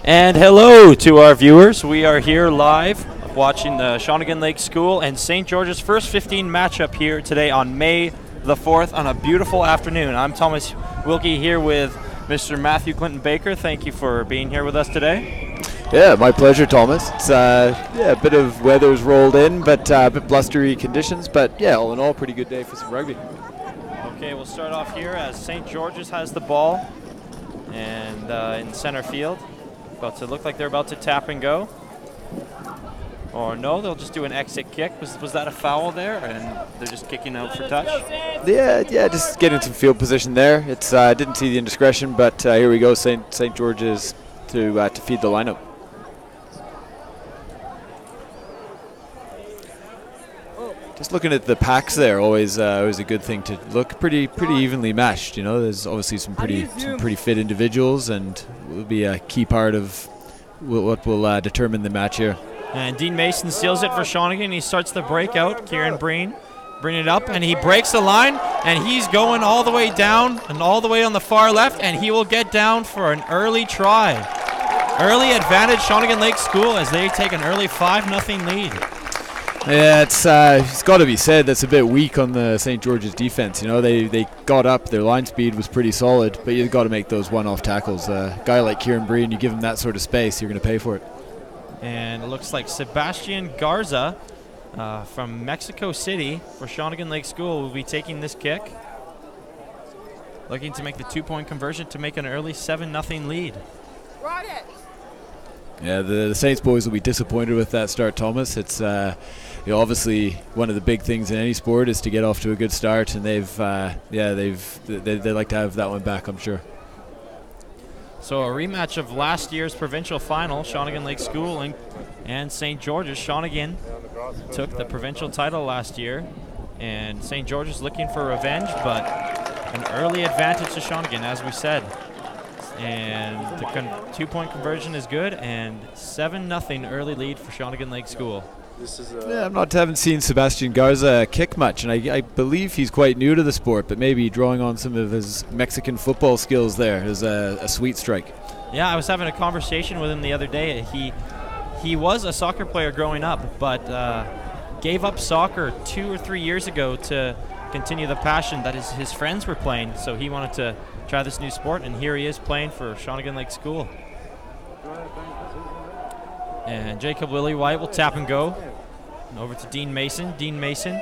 And hello to our viewers. We are here live watching the Shawnigan Lake School and St. George's first 15 matchup here today on May the 4th on a beautiful afternoon. I'm Thomas Wilkie here with Mr. Matthew Clinton Baker. Thank you for being here with us today. Yeah, my pleasure, Thomas. It's a bit of weather's rolled in, but a bit blustery conditions. But yeah, all in all, pretty good day for some rugby. Okay, we'll start off here as St. George's has the ball and in center field. About to look like they're about to tap and go. Or no, they'll just do an exit kick. Was that a foul there? And they're just kicking out for touch? Yeah, just getting some field position there. It's didn't see the indiscretion, but here we go, St. George's to feed the lineup. Just looking at the packs there, always a good thing to look pretty evenly matched. You know, there's obviously some pretty fit individuals, and will be a key part of what will determine the match here. And Dean Mason seals it for Shawnigan. He starts the breakout. Kieran Breen bring it up, and he breaks the line, and he's going all the way down and all the way on the far left, and he will get down for an early try. Early advantage Shawnigan Lake School as they take an early 5-0 lead. Yeah, it's got to be said that's a bit weak on the St. George's defense. You know, they got up, their line speed was pretty solid, but you've got to make those one-off tackles. A guy like Kieran Breen, you give him that sort of space, you're going to pay for it. And it looks like Sebastian Garza from Mexico City for Shawnigan Lake School will be taking this kick. Looking to make the 2-point conversion to make an early 7-0 lead. Yeah, the Saints boys will be disappointed with that start, Thomas. It's obviously one of the big things in any sport is to get off to a good start, and they like to have that one back, I'm sure. So a rematch of last year's provincial final, Shawnigan Lake School and St. George's. Shawnigan took the provincial title last year, and St. George's looking for revenge, but an early advantage to Shawnigan, as we said. And the 2-point conversion is good, and 7-0 early lead for Shawnigan Lake School. Yeah, haven't seen Sebastian Garza kick much, and I believe he's quite new to the sport, but maybe drawing on some of his Mexican football skills there is a sweet strike. Yeah, I was having a conversation with him the other day. He was a soccer player growing up, but gave up soccer 2 or 3 years ago to continue the passion that his friends were playing, so he wanted to try this new sport, and here he is playing for Shawnigan Lake School. And Jacob Lillywhite will tap and go. Over to Dean Mason. Dean Mason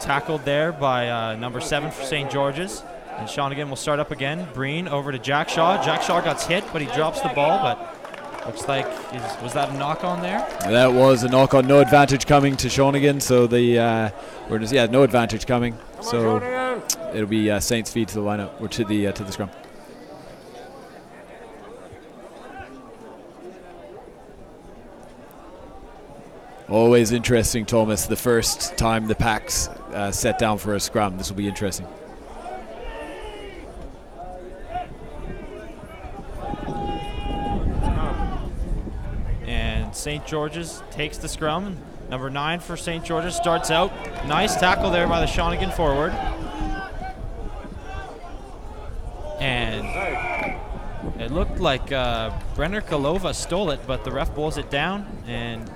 tackled there by number 7 for St. George's. And Shawnigan will start up again. Breen over to Jack Shaw. Jack Shaw got hit, but he drops the ball, but looks like, was that a knock-on there? That was a knock-on. No advantage coming to Shawnigan, so no advantage coming. So it'll be Saints feed to the lineup, or to the scrum. Always interesting, Thomas. The first time the packs set down for a scrum, this will be interesting. And St. George's takes the scrum. Number 9 for St. George's starts out. Nice tackle there by the Shawnigan forward. And it looked like Brenner Kalova stole it, but the ref bowls it down, and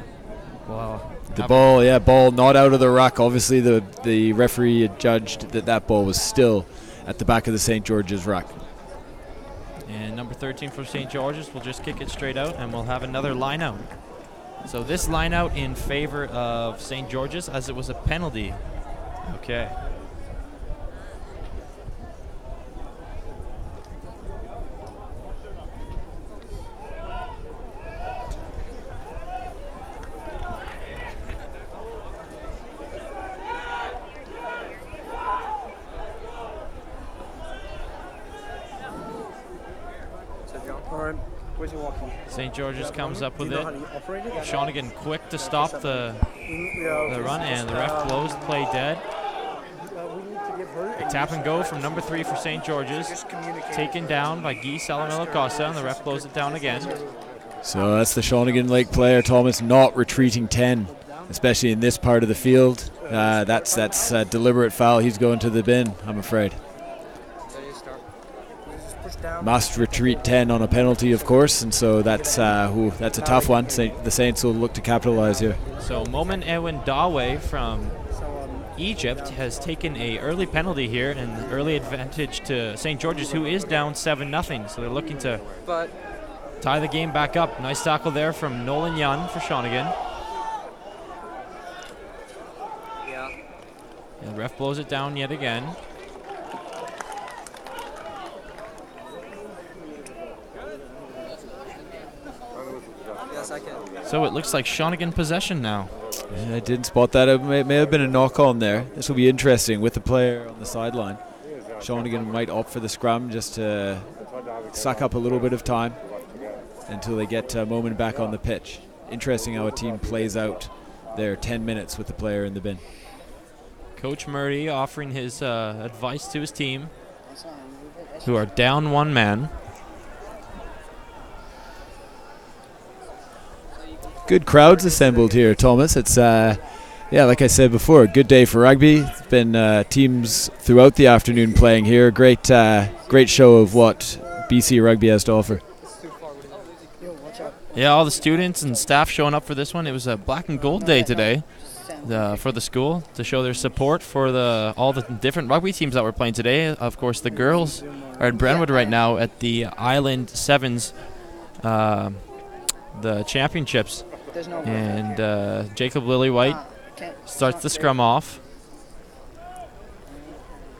well, the ball not out of the ruck. Obviously, the referee had judged that ball was still at the back of the St. George's ruck. And number 13 for St. George's will just kick it straight out, and we'll have another line out. So this line out in favor of St. George's, as it was a penalty. Okay. St. George's comes up with it. Shawnigan quick to stop the run, and the ref closed play dead. A tap and go from number 3 for St. George's. Taken down by Guy Salamelo-Costa, and the ref closed it down again. So that's the Shawnigan Lake player, Thomas, not retreating 10, especially in this part of the field. That's a deliberate foul. He's going to the bin, I'm afraid. must retreat 10 on a penalty, of course, and so that's a tough one. The Saints will look to capitalize here. So Momin Ewan Dawe from Egypt has taken a early penalty here, and early advantage to St. George's, who is down 7-0. So they're looking to tie the game back up. Nice tackle there from Nolan Young for Shawnigan. And the ref blows it down yet again. So it looks like Shawnigan possession now. I didn't spot that. It may have been a knock on there. This will be interesting with the player on the sideline. Shawnigan might opt for the scrum just to suck up a little bit of time until they get Momin back on the pitch. Interesting how a team plays out their 10 minutes with the player in the bin. Coach Murray offering his advice to his team, who are down one man. Good crowds assembled here, Thomas. It's like I said before, a good day for rugby. It's been teams throughout the afternoon playing here. Great show of what BC rugby has to offer. Yeah, all the students and staff showing up for this one. It was a black and gold day today for the school to show their support for all the different rugby teams that were playing today. Of course, the girls are in Brentwood right now at the Island Sevens, the championships. And Jacob Lillywhite starts the scrum off.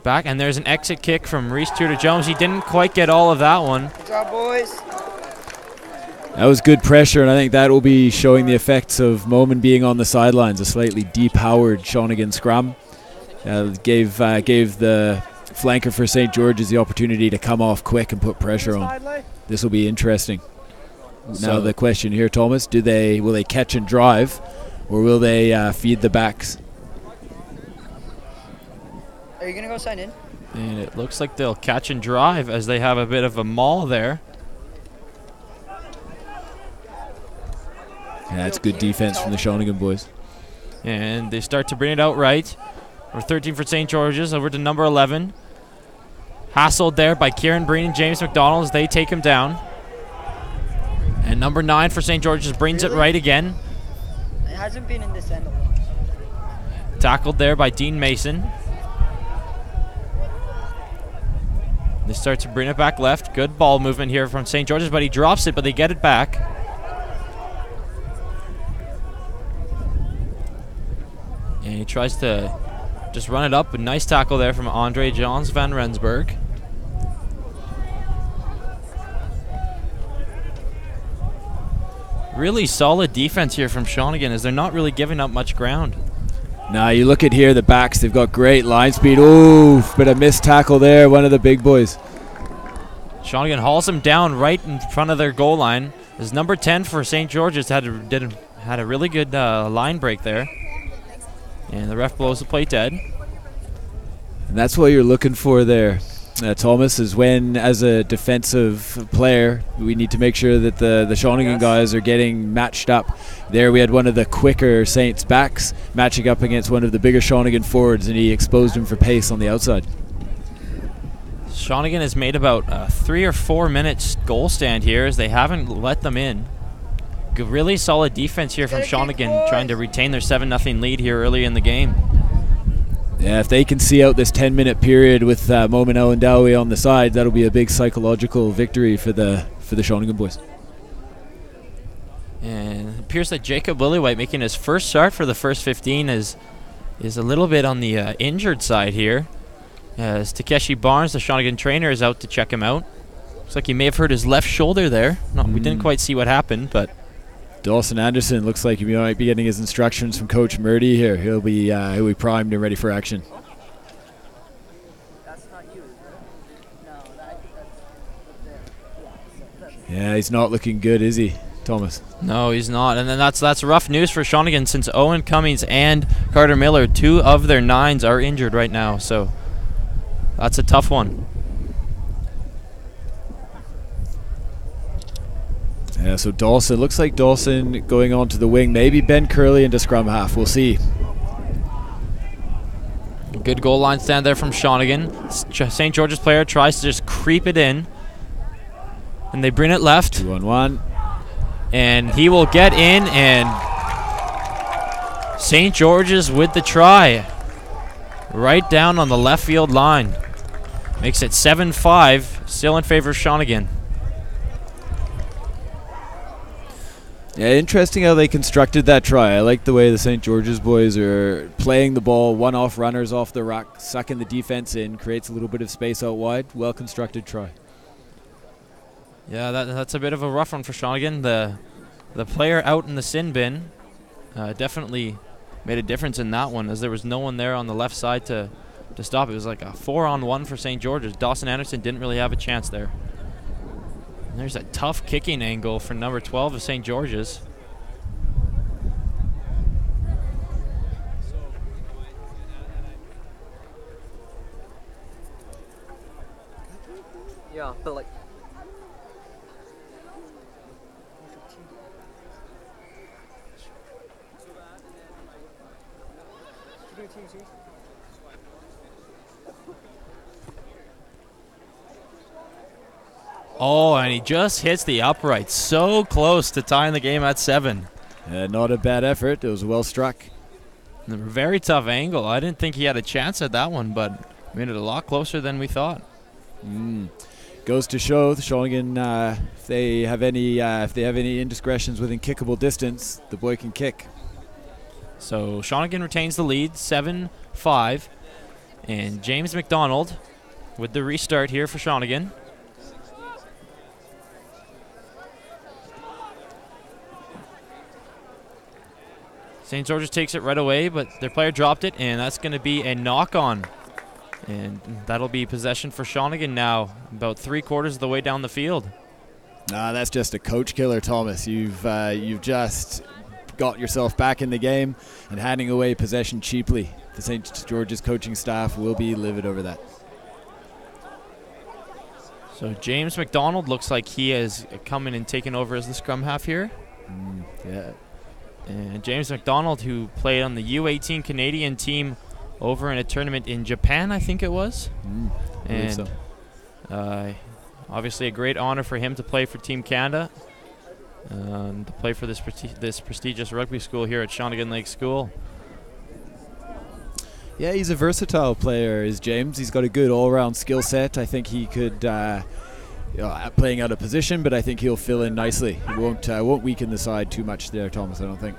Back, and there's an exit kick from Reese Tudor-Jones. He didn't quite get all of that one. Good job, boys. That was good pressure, and I think that will be showing the effects of Momin being on the sidelines. A slightly depowered Shawnigan scrum gave the flanker for St. George's the opportunity to come off quick and put pressure on. This will be interesting. Now the question here, Thomas, will they catch and drive, or will they feed the backs? Are you going to go sign in? And it looks like they'll catch and drive as they have a bit of a maul there. Yeah, that's good defense from the Shawnigan boys. And they start to bring it out right. Number 13 for St. George's, over to number 11. Hassled there by Kieran Breen and James McDonald as they take him down. And number 9 for St. George's brings it right again. It hasn't been in this end a lot. Tackled there by Dean Mason. They start to bring it back left. Good ball movement here from St. George's, but he drops it, but they get it back. And he tries to just run it up. A nice tackle there from Andre Johns van Rensburg. Really solid defense here from Shawnigan as they're not really giving up much ground. Now you look at here, the backs, they've got great line speed. Ooh, but a missed tackle there, one of the big boys. Shawnigan hauls him down right in front of their goal line. As number 10 for St. George's had a really good line break there. And the ref blows the play dead. And that's what you're looking for there, Thomas, is when, as a defensive player, we need to make sure that the Shawnigan guys are getting matched up. There we had one of the quicker Saints backs matching up against one of the bigger Shawnigan forwards, and he exposed him for pace on the outside. Shawnigan has made about 3 or 4 minutes goal stand here as they haven't let them in. Really solid defense here from Shawnigan, trying to retain their 7-0 lead here early in the game. Yeah, if they can see out this 10-minute period with Momin Owen Dowie on the side, that'll be a big psychological victory for the Shawnigan boys. And it appears that Jacob Lillywhite, making his first start for the first 15, is a little bit on the injured side here. As Takeshi Barnes, the Shawnigan trainer, is out to check him out. Looks like he may have hurt his left shoulder there. We didn't quite see what happened, but Dawson Anderson looks like he might be getting his instructions from Coach Murdy here. He'll be primed and ready for action. Yeah, he's not looking good, is he, Thomas? No, he's not. And then that's rough news for Shawnigan, since Owen Cummings and Carter Miller, 2 of their 9s, are injured right now. So that's a tough one. Yeah, so Dawson, looks like Dawson going on to the wing. Maybe Ben Curley into scrum half. We'll see. Good goal line stand there from Shawnigan. St. George's player tries to just creep it in. And they bring it left. 2-on-1. And he will get in, and St. George's with the try. Right down on the left field line. Makes it 7-5, still in favor of Shawnigan. Yeah, interesting how they constructed that try. I like the way the St. George's boys are playing the ball, one-off runners off the ruck, sucking the defense in, creates a little bit of space out wide. Well-constructed try. Yeah, that's a bit of a rough one for Shawnigan. The player out in the sin bin definitely made a difference in that one, as there was no one there on the left side to stop. It was like a 4-on-1 for St. George's. Dawson Anderson didn't really have a chance there. And there's a tough kicking angle for number 12 of St. George's. Yeah, but like. Oh, and he just hits the upright. So close to tying the game at 7. Not a bad effort. It was well struck. A very tough angle. I didn't think he had a chance at that one, but made it a lot closer than we thought. Goes to show the Shawnigan, if they have any indiscretions within kickable distance, the boy can kick. So Shawnigan retains the lead, 7-5, and James McDonald with the restart here for Shawnigan. St. George's takes it right away, but their player dropped it, and that's going to be a knock-on. And that'll be possession for Shawnigan now, about 3/4 of the way down the field. That's just a coach killer, Thomas. You've just got yourself back in the game and handing away possession cheaply. The St. George's coaching staff will be livid over that. So James McDonald looks like he has come in and taken over as the scrum half here. Yeah. And James McDonald, who played on the U18 Canadian team over in a tournament in Japan, I think it was. And obviously a great honor for him to play for Team Canada, to play for this prestigious rugby school here at Shawnigan Lake School. Yeah, he's a versatile player, is James. He's got a good all-round skill set. I think he could, playing out of position, but I think he'll fill in nicely. He won't weaken the side too much there, Thomas, I don't think.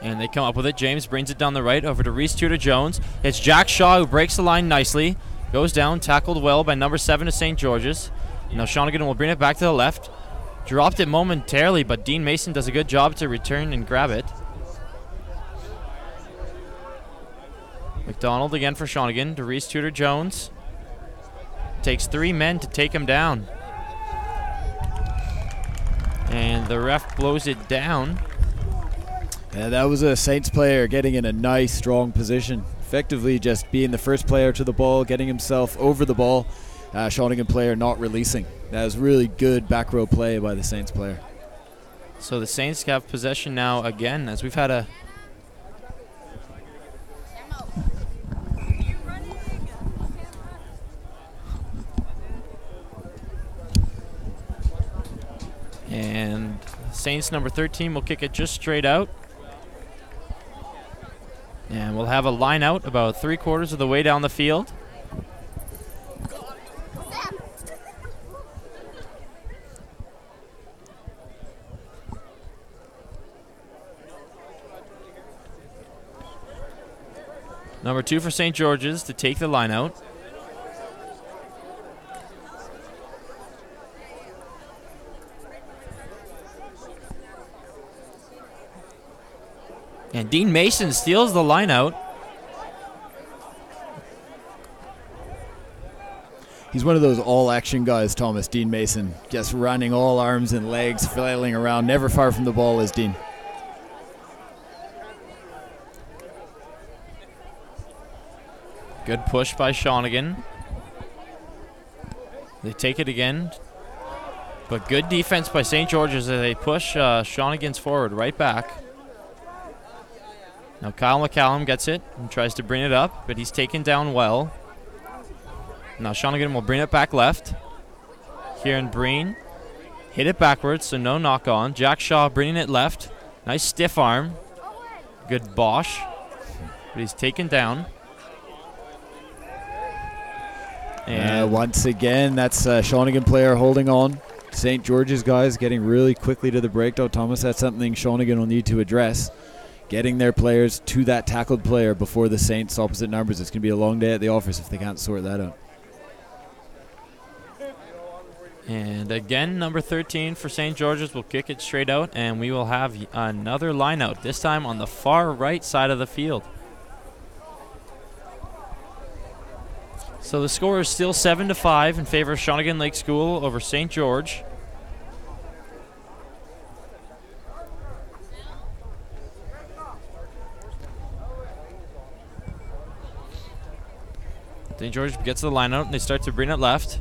And they come up with it. James brings it down the right over to Reese Tudor-Jones. It's Jack Shaw who breaks the line nicely. Goes down, tackled well by number 7 of St. George's. Now Shawnigan will bring it back to the left. Dropped it momentarily, but Dean Mason does a good job to return and grab it. McDonald again for Shawnigan to Reese Tudor-Jones. Takes 3 men to take him down. And the ref blows it down. Yeah, that was a Saints player getting in a nice, strong position. Effectively just being the first player to the ball, getting himself over the ball. Shawnigan player not releasing. That was really good back row play by the Saints player. So the Saints have possession now again, as we've had a... And Saints number 13 will kick it just straight out. And we'll have a line out about 3/4 of the way down the field. Number 2 for St. George's to take the line out. And Dean Mason steals the line out. He's one of those all-action guys, Thomas, Dean Mason. Just running all arms and legs, flailing around, never far from the ball is Dean. Good push by Shawnigan. They take it again. But good defense by St. George's as they push Shawnigan's forward right back. Now Kyle McCallum gets it and tries to bring it up, but he's taken down well. Now Shawnigan will bring it back left. Kieran Breen hit it backwards, so no knock on. Jack Shaw bringing it left. Nice stiff arm. Good Bosch, but he's taken down. And once again, that's a Shawnigan player holding on. St. George's guys getting really quickly to the breakdown. Thomas, that's something Shawnigan will need to address. Getting their players to that tackled player before the Saints opposite numbers. It's going to be a long day at the office if they can't sort that out. And again, number 13 for St. George's will kick it straight out, and we will have another line out, this time on the far right side of the field. So the score is still 7-5 in favor of Shawnigan Lake School over St. George. St. George gets the line out, and they start to bring it left.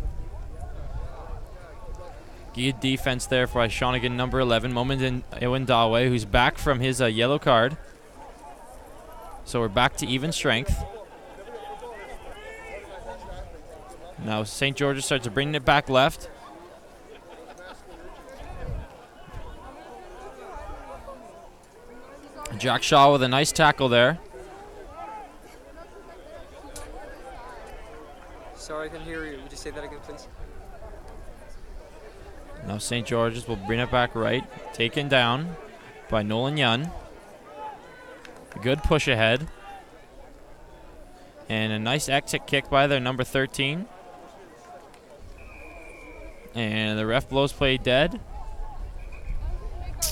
Good defense there by Shawnigan number 11, Moment Iwandawe, who's back from his yellow card. So we're back to even strength. Now St. George's starts to bring it back left. Jack Shaw with a nice tackle there. Sorry, I couldn't hear you. Would you say that again, please? Now St. George's will bring it back right. Taken down by Nolan Yun. Good push ahead. And a nice exit kick by their number 13. And the ref blows play dead.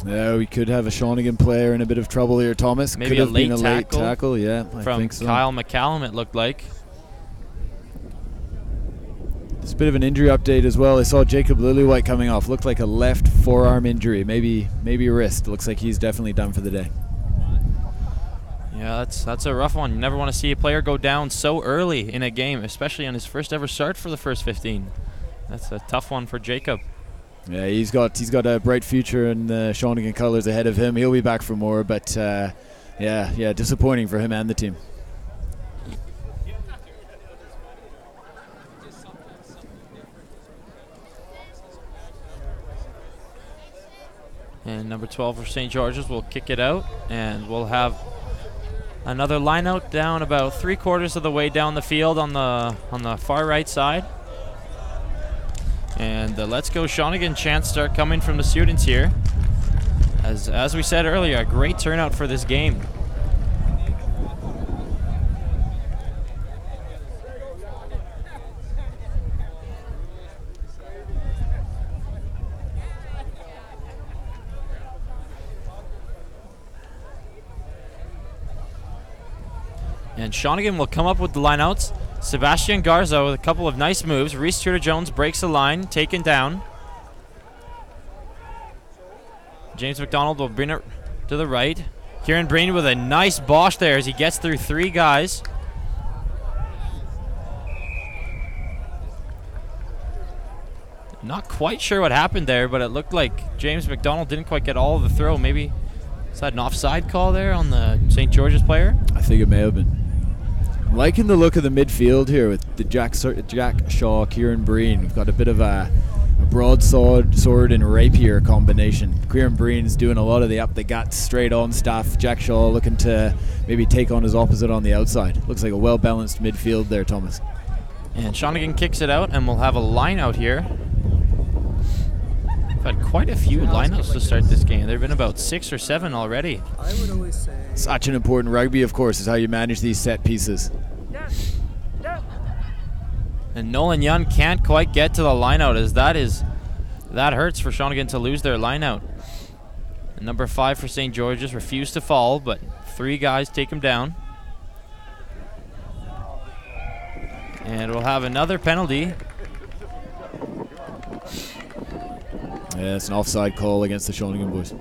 Yeah, we could have a Shawnigan player in a bit of trouble here, Thomas. Maybe could have been a late tackle tackle. Yeah, I from think so. Kyle McCallum, it looked like. It's a bit of an injury update as well. I saw Jacob Lillywhite coming off. Looked like a left forearm injury, maybe a wrist. Looks like he's definitely done for the day. Yeah, that's a rough one. You never want to see a player go down so early in a game, especially on his first ever start for the first 15. That's a tough one for Jacob. Yeah, he's got a bright future in the Shawnigan colours ahead of him. He'll be back for more, but yeah, disappointing for him and the team. And number 12 for St. George's will kick it out, and we'll have another line out down about 3/4 of the way down the field on the far right side. And the Let's Go Shawnigan chants start coming from the students here. As we said earlier, a great turnout for this game. And Shawnigan will come up with the lineouts. Sebastian Garza with a couple of nice moves. Reese Tudor-Jones breaks the line, taken down. James McDonald will bring it to the right. Kieran Breen with a nice Bosch there as he gets through 3 guys. Not quite sure what happened there, but it looked like James McDonald didn't quite get all of the throw. Maybe is that an offside call there on the St. George's player? I think it may have been. I'm liking the look of the midfield here with the Jack Shaw, Kieran Breen. We've got a bit of a broadsword and rapier combination. Kieran Breen's doing a lot of the up the gut, straight on stuff. Jack Shaw looking to maybe take on his opposite on the outside. Looks like a well-balanced midfield there, Thomas. And Shawnigan kicks it out, and we'll have a line out here. We've had quite a few lineouts to start this game. There have been about 6 or 7 already. I would always say... Such an important rugby, of course, is how you manage these set pieces. And Nolan Young can't quite get to the lineout, as that hurts for Shawnigan to lose their lineout. And number 5 for St. George's refused to fall, but 3 guys take him down. And we'll have another penalty. Yeah, it's an offside call against the Shawnigan boys.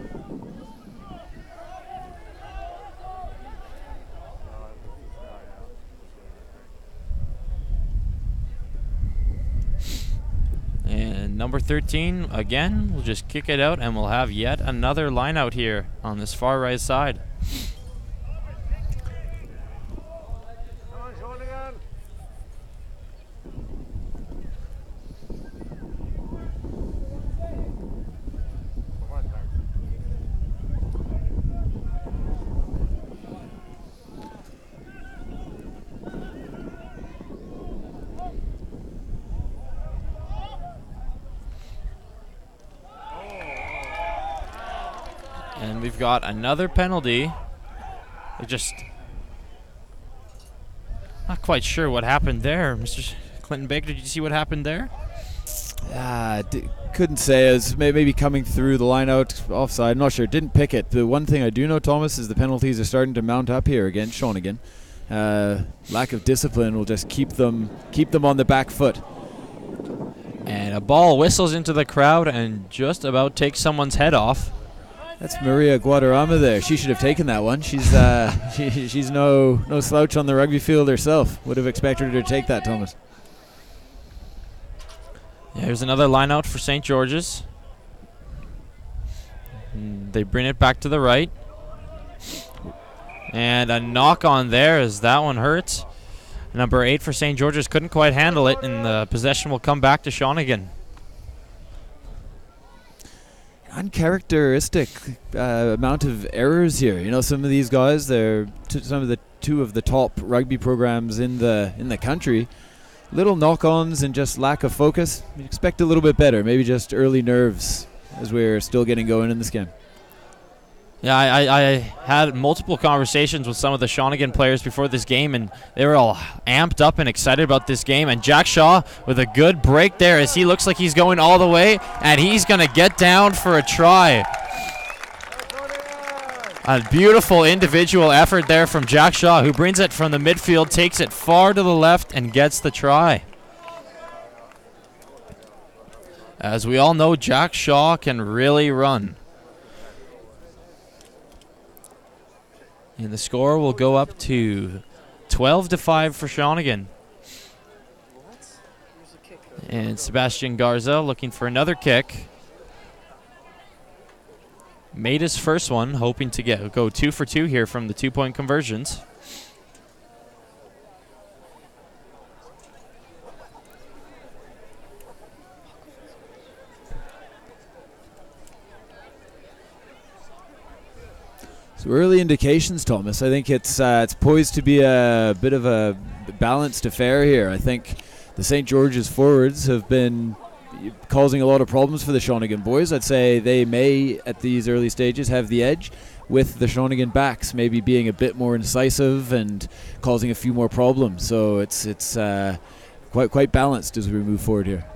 And number 13, again, we'll just kick it out, and we'll have yet another line out here on this far right side. And we've got another penalty. Just not quite sure what happened there. Mr. Clinton Baker, did you see what happened there? Couldn't say. It was maybe coming through the line out offside. I'm not sure. Didn't pick it. The one thing I do know, Thomas, is the penalties are starting to mount up here against Shawnigan. Lack of discipline will just keep them on the back foot. And a ball whistles into the crowd and just about takes someone's head off. That's Maria Guadarrama there. She should have taken that one. She's she's no slouch on the rugby field herself. Would have expected her to take that, Thomas. Yeah, here's another line out for St. George's. They bring it back to the right. And a knock on there as that one hurts. Number 8 for St. George's couldn't quite handle it, and the possession will come back to Shawnigan. Uncharacteristic amount of errors here. You know, some of these guys, they're two of the top rugby programs in the country. Little knock-ons and just lack of focus. You'd expect a little bit better. Maybe just early nerves as we're still getting going in this game. Yeah, I had multiple conversations with some of the Shawnigan players before this game, and they were all amped up and excited about this game. And Jack Shaw with a good break there as he looks like he's going all the way, and he's going to get down for a try. A beautiful individual effort there from Jack Shaw, who brings it from the midfield, takes it far to the left, and gets the try. As we all know, Jack Shaw can really run. And the score will go up to 12-5 for Shawnigan. And Sebastian Garza looking for another kick. Made his first one, hoping to go 2 for 2 here from the 2-point conversions. So early indications, Thomas. I think it's poised to be a bit of a balanced affair here. I think the St. George's forwards have been causing a lot of problems for the Shawnigan boys. I'd say they may, at these early stages, have the edge, with the Shawnigan backs maybe being a bit more incisive and causing a few more problems. So it's quite balanced as we move forward here.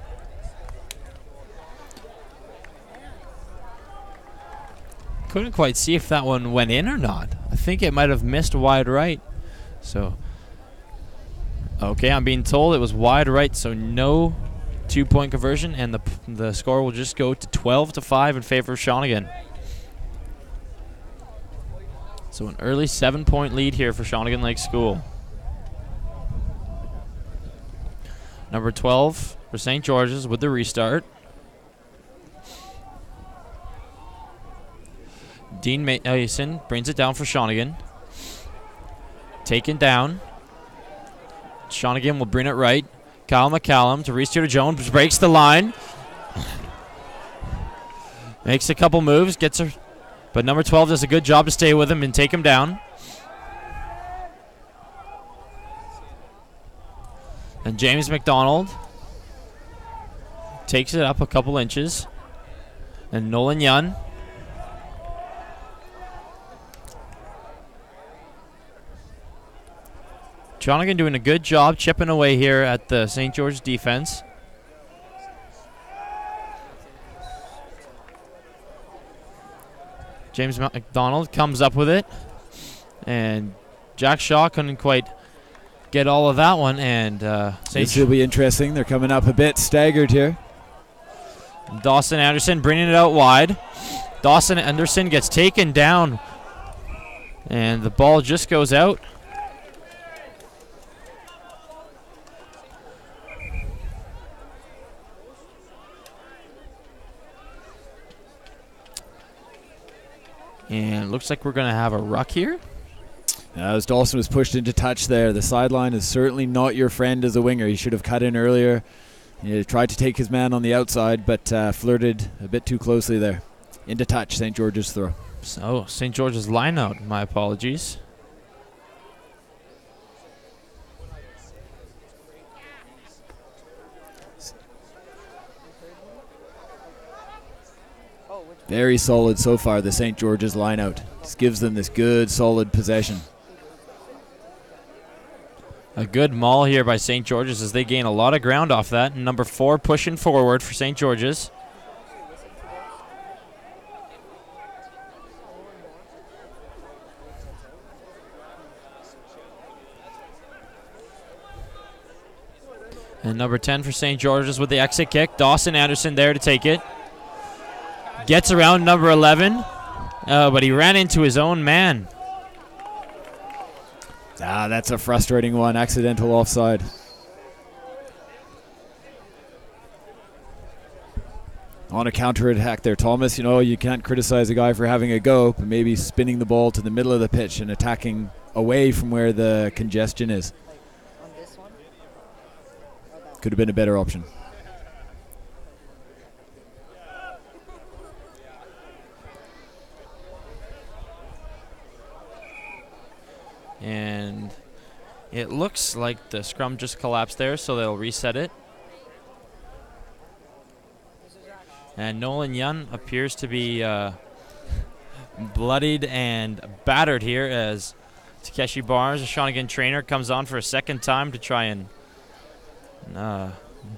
Couldn't quite see if that one went in or not. I think it might have missed wide right. So, okay, I'm being told it was wide right, so no 2-point conversion, and the score will just go to 12-5 in favor of Shawnigan. So an early 7-point lead here for Shawnigan Lake School. Number 12 for St. George's with the restart. Dean Mason brings it down for Shawnigan. Taken down. Shawnigan will bring it right. Kyle McCallum to Reese Jones, breaks the line. Makes a couple moves, gets her. But number 12 does a good job to stay with him and take him down. And James McDonald takes it up a couple inches. And Nolan Yun. Shawnigan doing a good job chipping away here at the St. George defense. James McDonald comes up with it. And Jack Shaw couldn't quite get all of that one. And this will be interesting. They're coming up a bit staggered here. Dawson Anderson bringing it out wide. Dawson Anderson gets taken down. And the ball just goes out. And looks like we're going to have a ruck here. As Dawson was pushed into touch there, the sideline is certainly not your friend as a winger. He should have cut in earlier. He tried to take his man on the outside, but flirted a bit too closely there. Into touch, St. George's throw. So, St. George's line out. My apologies. Oh, which Very solid so far, the St. George's line out. Just gives them this good, solid possession. A good maul here by St. George's as they gain a lot of ground off that. And number 4 pushing forward for St. George's. And number 10 for St. George's with the exit kick. Dawson Anderson there to take it. Gets around number 11, but he ran into his own man. That's a frustrating one. Accidental offside. On a counter-attack there, Thomas. You know, you can't criticize a guy for having a go, but maybe spinning the ball to the middle of the pitch and attacking away from where the congestion is. Could have been a better option. And it looks like the scrum just collapsed there, so they'll reset it. And Nolan Young appears to be bloodied and battered here as Takeshi Barnes, the Shawnigan trainer, comes on for a second time to try and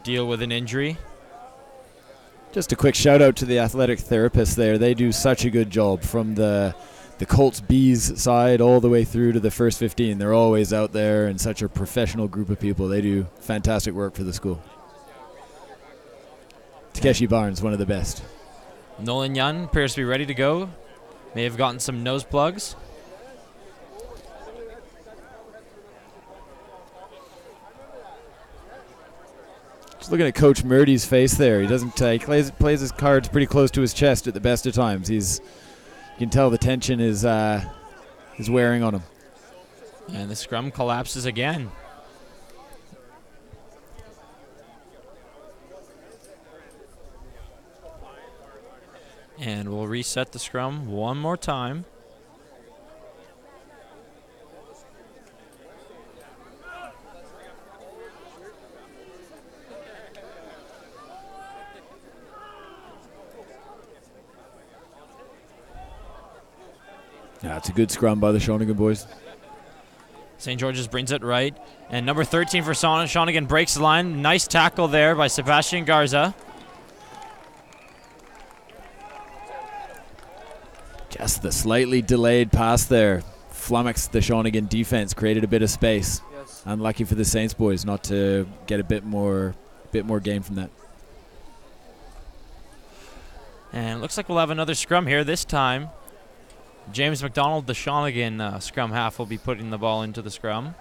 deal with an injury. Just a quick shout out to the athletic therapists there. They do such a good job from the Colts Bees side all the way through to the first 15. They're always out there and such a professional group of people. They do fantastic work for the school. Takeshi Barnes, one of the best. Nolan Young appears to be ready to go. May have gotten some nose plugs. Just looking at Coach Murdy's face there. He doesn't. He plays his cards pretty close to his chest at the best of times. You can tell the tension is wearing on him. And the scrum collapses again. And we'll reset the scrum one more time. Yeah, it's a good scrum by the Shawnigan boys. St. George's brings it right. And number 13 for Shawnigan breaks the line. Nice tackle there by Sebastian Garza. Just the slightly delayed pass there flummoxed the Shawnigan defense, created a bit of space. Yes. Unlucky for the Saints boys not to get a bit more gain from that. And it looks like we'll have another scrum here this time. James McDonald, the Shawnigan scrum half, will be putting the ball into the scrum.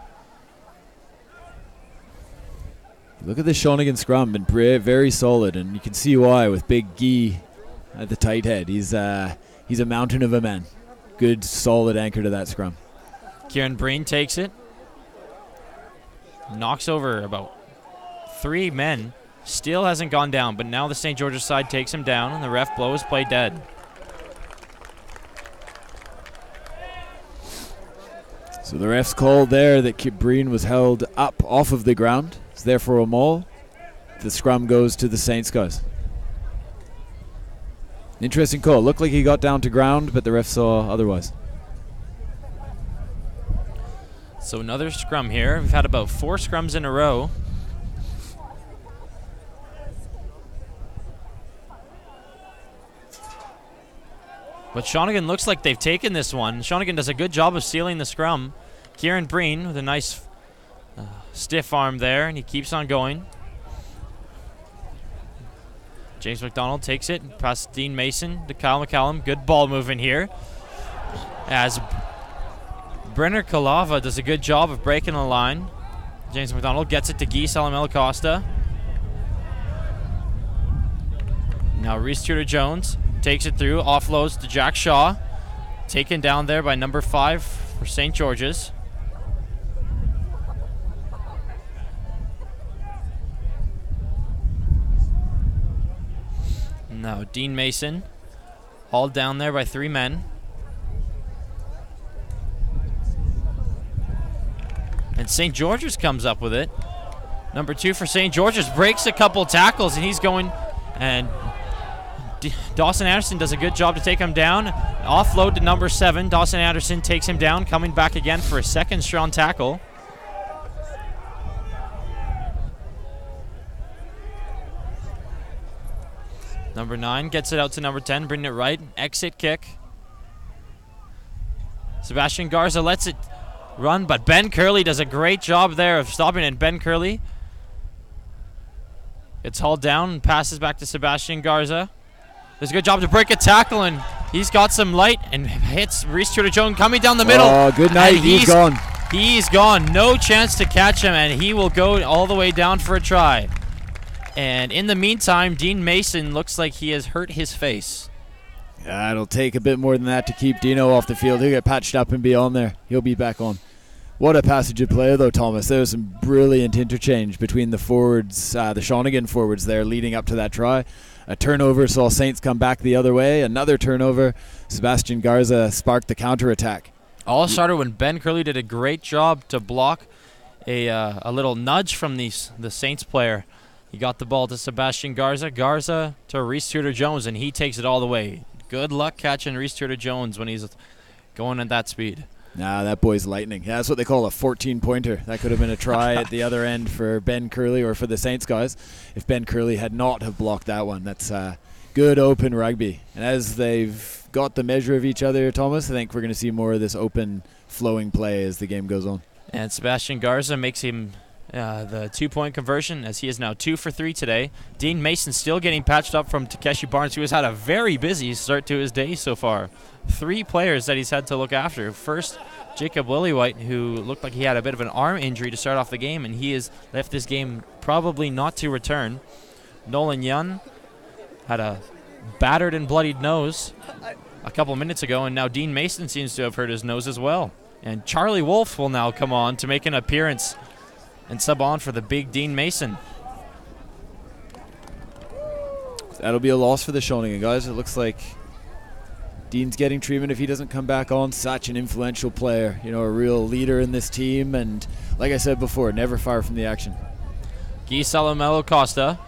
Look at the Shawnigan scrum, been very solid, and you can see why with Big Gee at the tight head. He's a mountain of a man. Good, solid anchor to that scrum. Kieran Breen takes it. Knocks over about 3 men. Still hasn't gone down, but now the St. George's side takes him down, and the ref blows play dead. So the ref's called there that Breen was held up off of the ground. It's there for a maul. The scrum goes to the Saints guys. Interesting call. Looked like he got down to ground, but the ref saw otherwise. So another scrum here. We've had about 4 scrums in a row. But Shawnigan looks like they've taken this one. Shawnigan does a good job of sealing the scrum. Kieran Breen with a nice stiff arm there, and he keeps on going. James McDonald takes it past Dean Mason to Kyle McCallum. Good ball movement here. As Brenner Kalava does a good job of breaking the line. James McDonald gets it to Guy Salamela Costa. Now Reese Tudor-Jones takes it through, offloads to Jack Shaw. Taken down there by number 5 for St. George's. Now Dean Mason, hauled down there by 3 men. And St. George's comes up with it. Number 2 for St. George's breaks a couple tackles, and he's going and Dawson Anderson does a good job to take him down. Offload to number 7. Dawson Anderson takes him down, coming back again for a second strong tackle. Number 9 gets it out to number 10, bringing it right. Exit kick. Sebastian Garza lets it run, but Ben Curley does a great job there of stopping it. Ben Curley gets hauled down and passes back to Sebastian Garza. Does a good job to break a tackle, and he's got some light and hits Reese Trudeau-Jones coming down the middle. Oh, good night. He's gone. He's gone. No chance to catch him, and he will go all the way down for a try. And in the meantime, Dean Mason looks like he has hurt his face. Yeah, it'll take a bit more than that to keep Dino off the field. He'll get patched up and be on there. He'll be back on. What a passage of play, though, Thomas. There was some brilliant interchange between the forwards, the Shawnigan forwards there leading up to that try. A turnover saw Saints come back the other way. Another turnover. Sebastian Garza sparked the counterattack. All started when Ben Curley did a great job to block a little nudge from the Saints player. He got the ball to Sebastian Garza. Garza to Reese Trudeau-Jones, and he takes it all the way. Good luck catching Reese Trudeau-Jones when he's going at that speed. Nah, that boy's lightning. Yeah, that's what they call a 14-pointer. That could have been a try at the other end for Ben Curley or for the Saints guys if Ben Curley had not have blocked that one. That's good open rugby. And as they've got the measure of each other, Thomas, I think we're going to see more of this open, flowing play as the game goes on. And Sebastian Garza makes him the 2-point conversion, as he is now 2 for 3 today. Dean Mason still getting patched up from Takeshi Barnes, who has had a very busy start to his day so far. 3 players that he's had to look after. First, Jacob Lillywhite, who looked like he had a bit of an arm injury to start off the game, and he has left this game probably not to return. Nolan Young had a battered and bloodied nose a couple minutes ago, and now Dean Mason seems to have hurt his nose as well. And Charlie Wolf will now come on to make an appearance and sub on for the big Dean Mason. That'll be a loss for the Shawnigan guys. It looks like Dean's getting treatment if he doesn't come back on. Such an influential player, you know, a real leader in this team, and like I said before, never far from the action. Guy Salamelo Costa,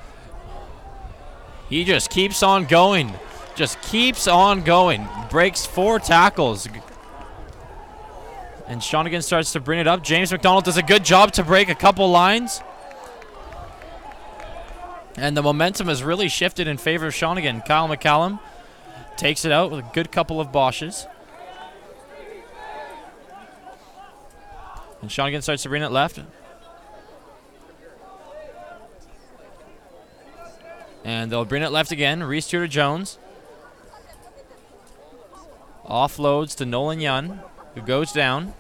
he just keeps on going. Just keeps on going. Breaks 4 tackles. And Shawnigan starts to bring it up. James McDonald does a good job to break a couple lines. And the momentum has really shifted in favor of Shawnigan. Kyle McCallum takes it out with a good couple of boshes. And Shawnigan starts to bring it left. And they'll bring it left again. Reese Trudeau-Jones offloads to Nolan Young, who goes down.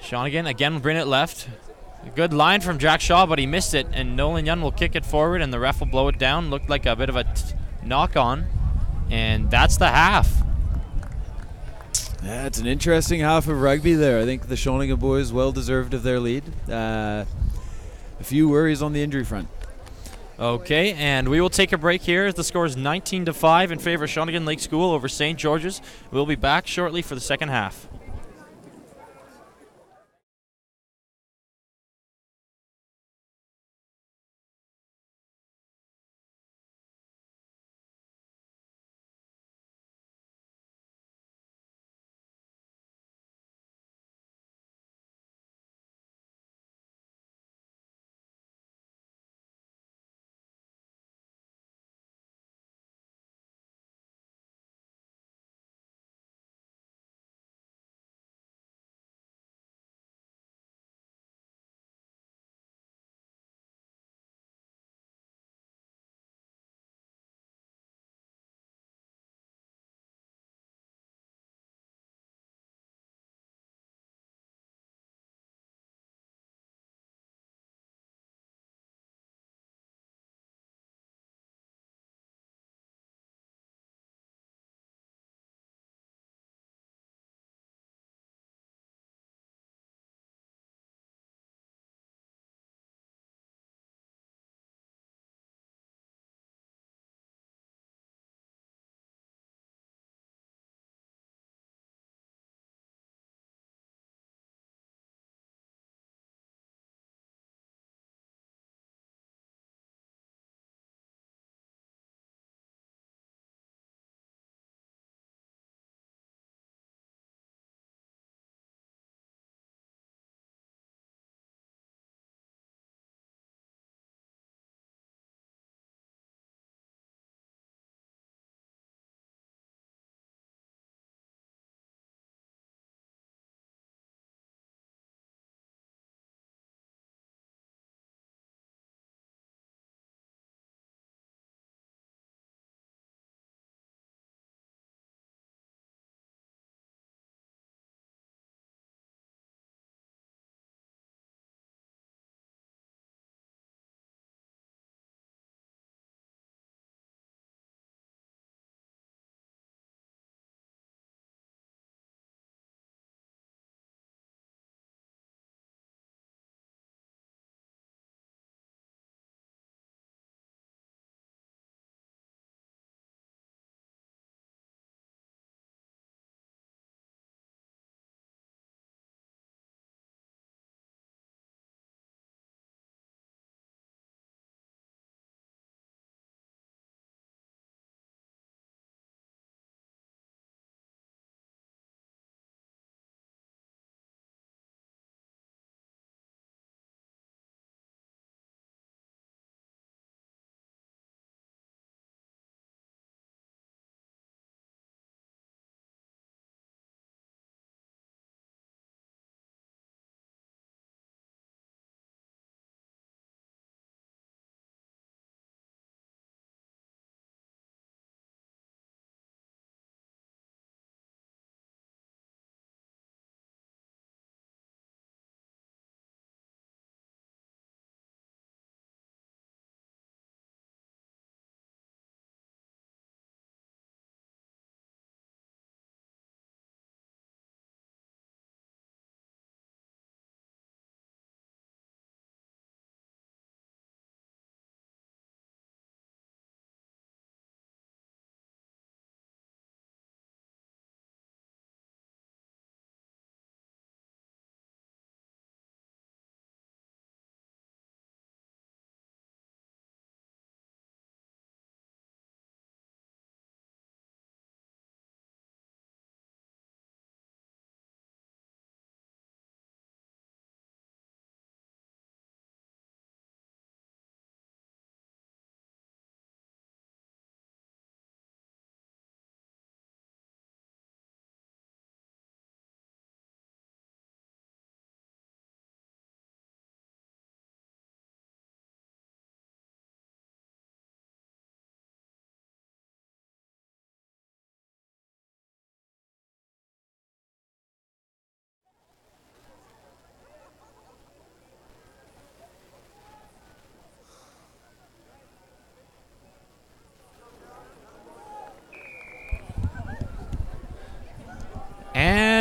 Shawnigan again will bring it left. A good line from Jack Shaw, but he missed it, and Nolan Young will kick it forward, and the ref will blow it down. Looked like a bit of a knock-on, and that's the half. Yeah, it's an interesting half of rugby there. I think the Shawnigan boys well deserved of their lead. A few worries on the injury front. Okay, and we will take a break here. The score is 19-5 in favor of Shawnigan Lake School over St. George's. We'll be back shortly for the second half.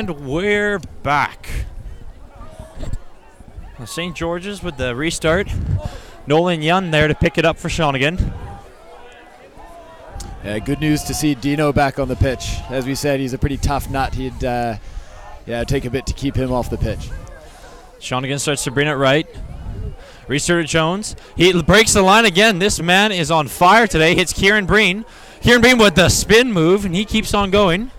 And we're back. St. George's with the restart. Nolan Young there to pick it up for Shawnigan. Yeah, good news to see Dino back on the pitch. As we said, he's a pretty tough nut. He'd take a bit to keep him off the pitch. Shawnigan starts to bring it right. Restarted Jones. He breaks the line again. This man is on fire today. Hits Kieran Breen. Kieran Breen with the spin move, and he keeps on going.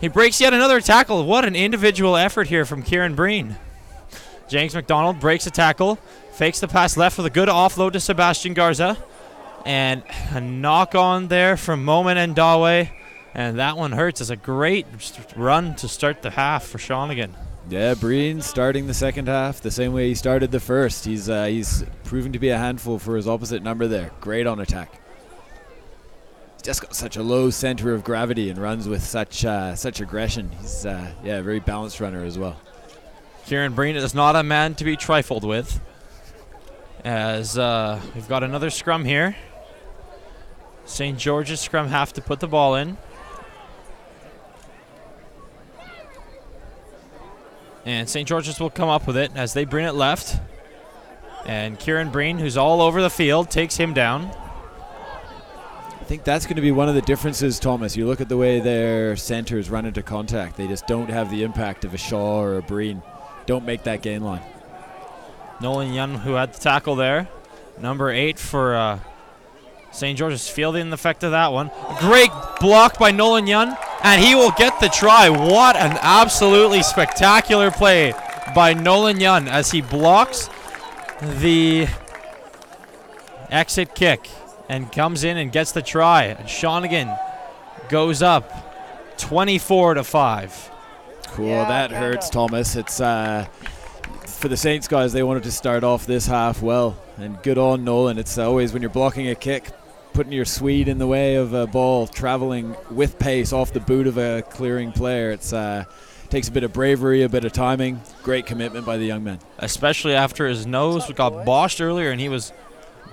He breaks yet another tackle. What an individual effort here from Kieran Breen. James McDonald breaks a tackle. Fakes the pass left with a good offload to Sebastian Garza. And a knock on there from Momin and Dawe. And that one hurts. It's a great run to start the half for Shawnigan. Yeah, Breen starting the second half the same way he started the first. He's proven to be a handful for his opposite number there. Great on attack. He's just got such a low center of gravity and runs with such aggression. He's a very balanced runner as well. Kieran Breen is not a man to be trifled with. As we've got another scrum here. St. George's scrum have to put the ball in. And St. George's will come up with it as they bring it left. And Kieran Breen, who's all over the field, takes him down. I think that's going to be one of the differences, Thomas. You look at the way their centers run into contact. They just don't have the impact of a Shaw or a Breen. Don't make that gain line. Nolan Young, who had the tackle there. Number 8 for St. George's, fielding the effect of that one. A great block by Nolan Young, and he will get the try. What an absolutely spectacular play by Nolan Young as he blocks the exit kick and comes in and gets the try. And Shawnigan goes up 24-5. Cool, yeah, that hurts, Thomas. It's for the Saints guys, they wanted to start off this half well, and good on Nolan. It's always when you're blocking a kick, putting your Swede in the way of a ball traveling with pace off the boot of a clearing player. It's takes a bit of bravery, a bit of timing. Great commitment by the young man. Especially after his nose got boshed earlier and he was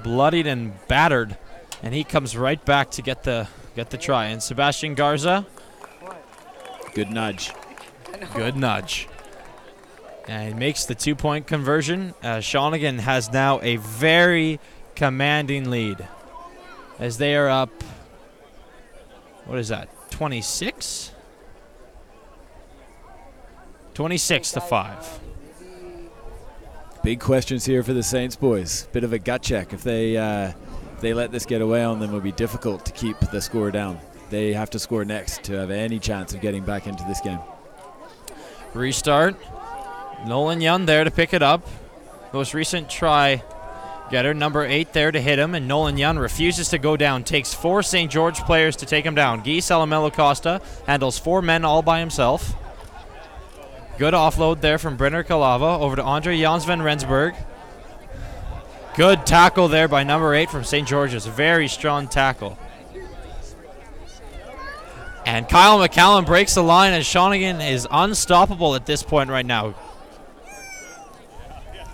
bloodied and battered, and he comes right back to get the try. And Sebastian Garza, good nudge. Good nudge. And he makes the 2-point conversion. Shawnigan has now a very commanding lead as they are up, what is that, 26? 26-5. Big questions here for the Saints boys. Bit of a gut check. If they let this get away on them, it will be difficult to keep the score down. They have to score next to have any chance of getting back into this game. Restart. Nolan Young there to pick it up. Most recent try getter, number 8 there to hit him, and Nolan Young refuses to go down. Takes 4 St. George players to take him down. Guy Salamelo Costa handles 4 men all by himself. Good offload there from Brenner Kalava over to Andre Jans van Rensburg. Good tackle there by number 8 from St. George's. Very strong tackle. And Kyle McCallum breaks the line, and Shawnigan is unstoppable at this point right now.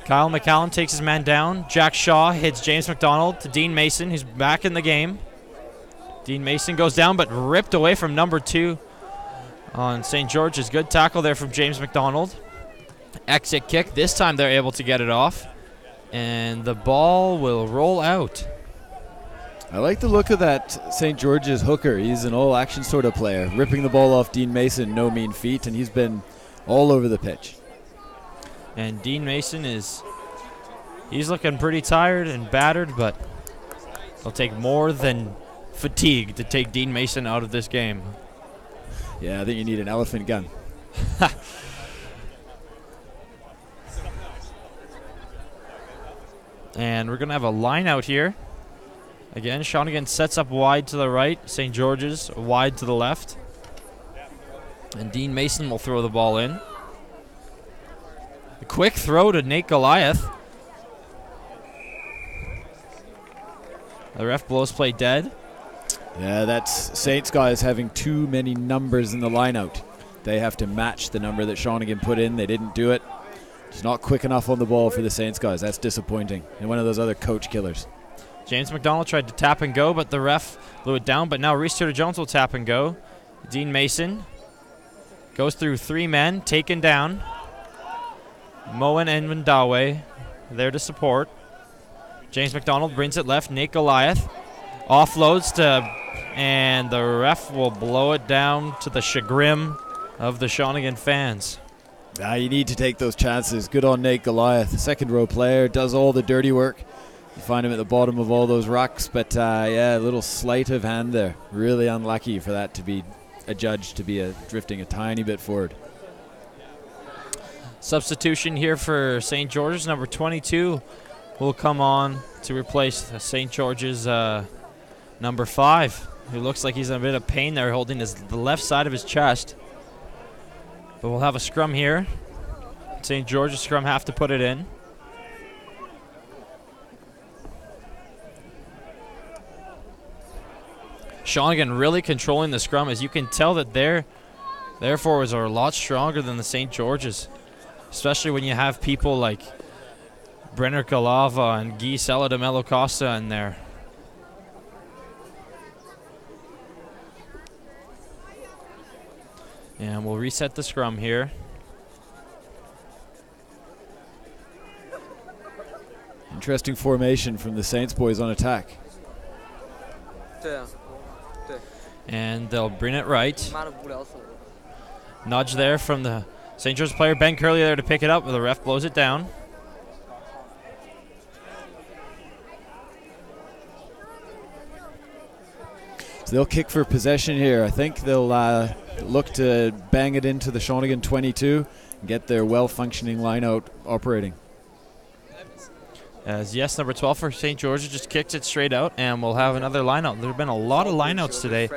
Kyle McCallum takes his man down. Jack Shaw hits James McDonald to Dean Mason, who's back in the game. Dean Mason goes down, but ripped away from number 2 on St. George's. Good tackle there from James McDonald. Exit kick. This time they're able to get it off. And the ball will roll out. I like the look of that St. George's hooker. He's an all-action sort of player. Ripping the ball off Dean Mason, no mean feat, and he's been all over the pitch. And Dean Mason he's looking pretty tired and battered, but it'll take more than fatigue to take Dean Mason out of this game. Yeah, I think you need an elephant gun. And we're going to have a line out here. Again, Shawnigan sets up wide to the right. St. George's wide to the left. And Dean Mason will throw the ball in. A quick throw to Nate Goliath. The ref blows play dead. Yeah, that's Saints guys having too many numbers in the line out. They have to match the number that Shawnigan put in. They didn't do it. It's not quick enough on the ball for the Saints guys. That's disappointing. And one of those other coach killers. James McDonald tried to tap and go, but the ref blew it down. But now Reese Jones will tap and go. Dean Mason Goes through 3 men, taken down. Moen and Mandawe there to support. James McDonald brings it left. Nate Goliath offloads to, and the ref will blow it down to the chagrin of the Shawnigan fans. You need to take those chances. Good on Nate Goliath. Second row player, does all the dirty work. You find him at the bottom of all those rocks, but yeah, a little sleight of hand there. Really unlucky for that to be adjudged to be drifting a tiny bit forward. Substitution here for St. George's. Number 22 will come on to replace St. George's number 5, who looks like he's in a bit of pain there, holding the left side of his chest. But we'll have a scrum here. St. George's scrum have to put it in. Shawnigan really controlling the scrum, as you can tell that their forwards are a lot stronger than the St. George's, especially when you have people like Brenner Kalava and Guy Sella de Melo Costa in there. And we'll reset the scrum here. Interesting formation from the Saints boys on attack. And they'll bring it right. Nudge there from the St. George's player. Ben Curley there to pick it up, but the ref blows it down. So they'll kick for possession here. I think they'll look to bang it into the Shawnigan 22 and get their well-functioning line-out operating. As yes, number 12 for St. George's just kicked it straight out, and we'll have another line-out. There have been a lot of line-outs today.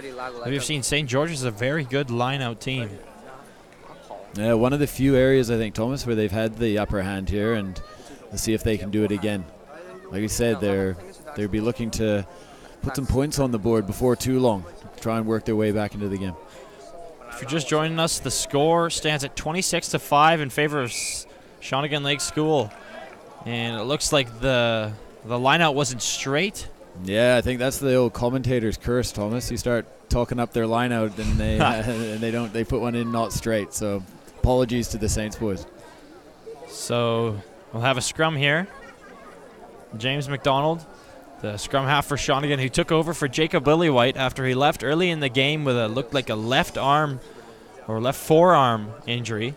We've seen St. George's is a very good line-out team. Yeah, one of the few areas, I think, Thomas, where they've had the upper hand here, and we'll see if they can do it again. Like we said, they'll be looking to put some points on the board before too long, try and work their way back into the game. If you're just joining us, the score stands at 26-5 in favor of Shawnigan Lake School. And it looks like the line-out wasn't straight. Yeah, I think that's the old commentator's curse, Thomas. You start talking up their line-out, and they and they put one in not straight. So apologies to the Saints boys. So we'll have a scrum here. James McDonald, the scrum half for Shawnigan, who took over for Jacob Lillywhite after he left early in the game with looked like a left arm or left forearm injury.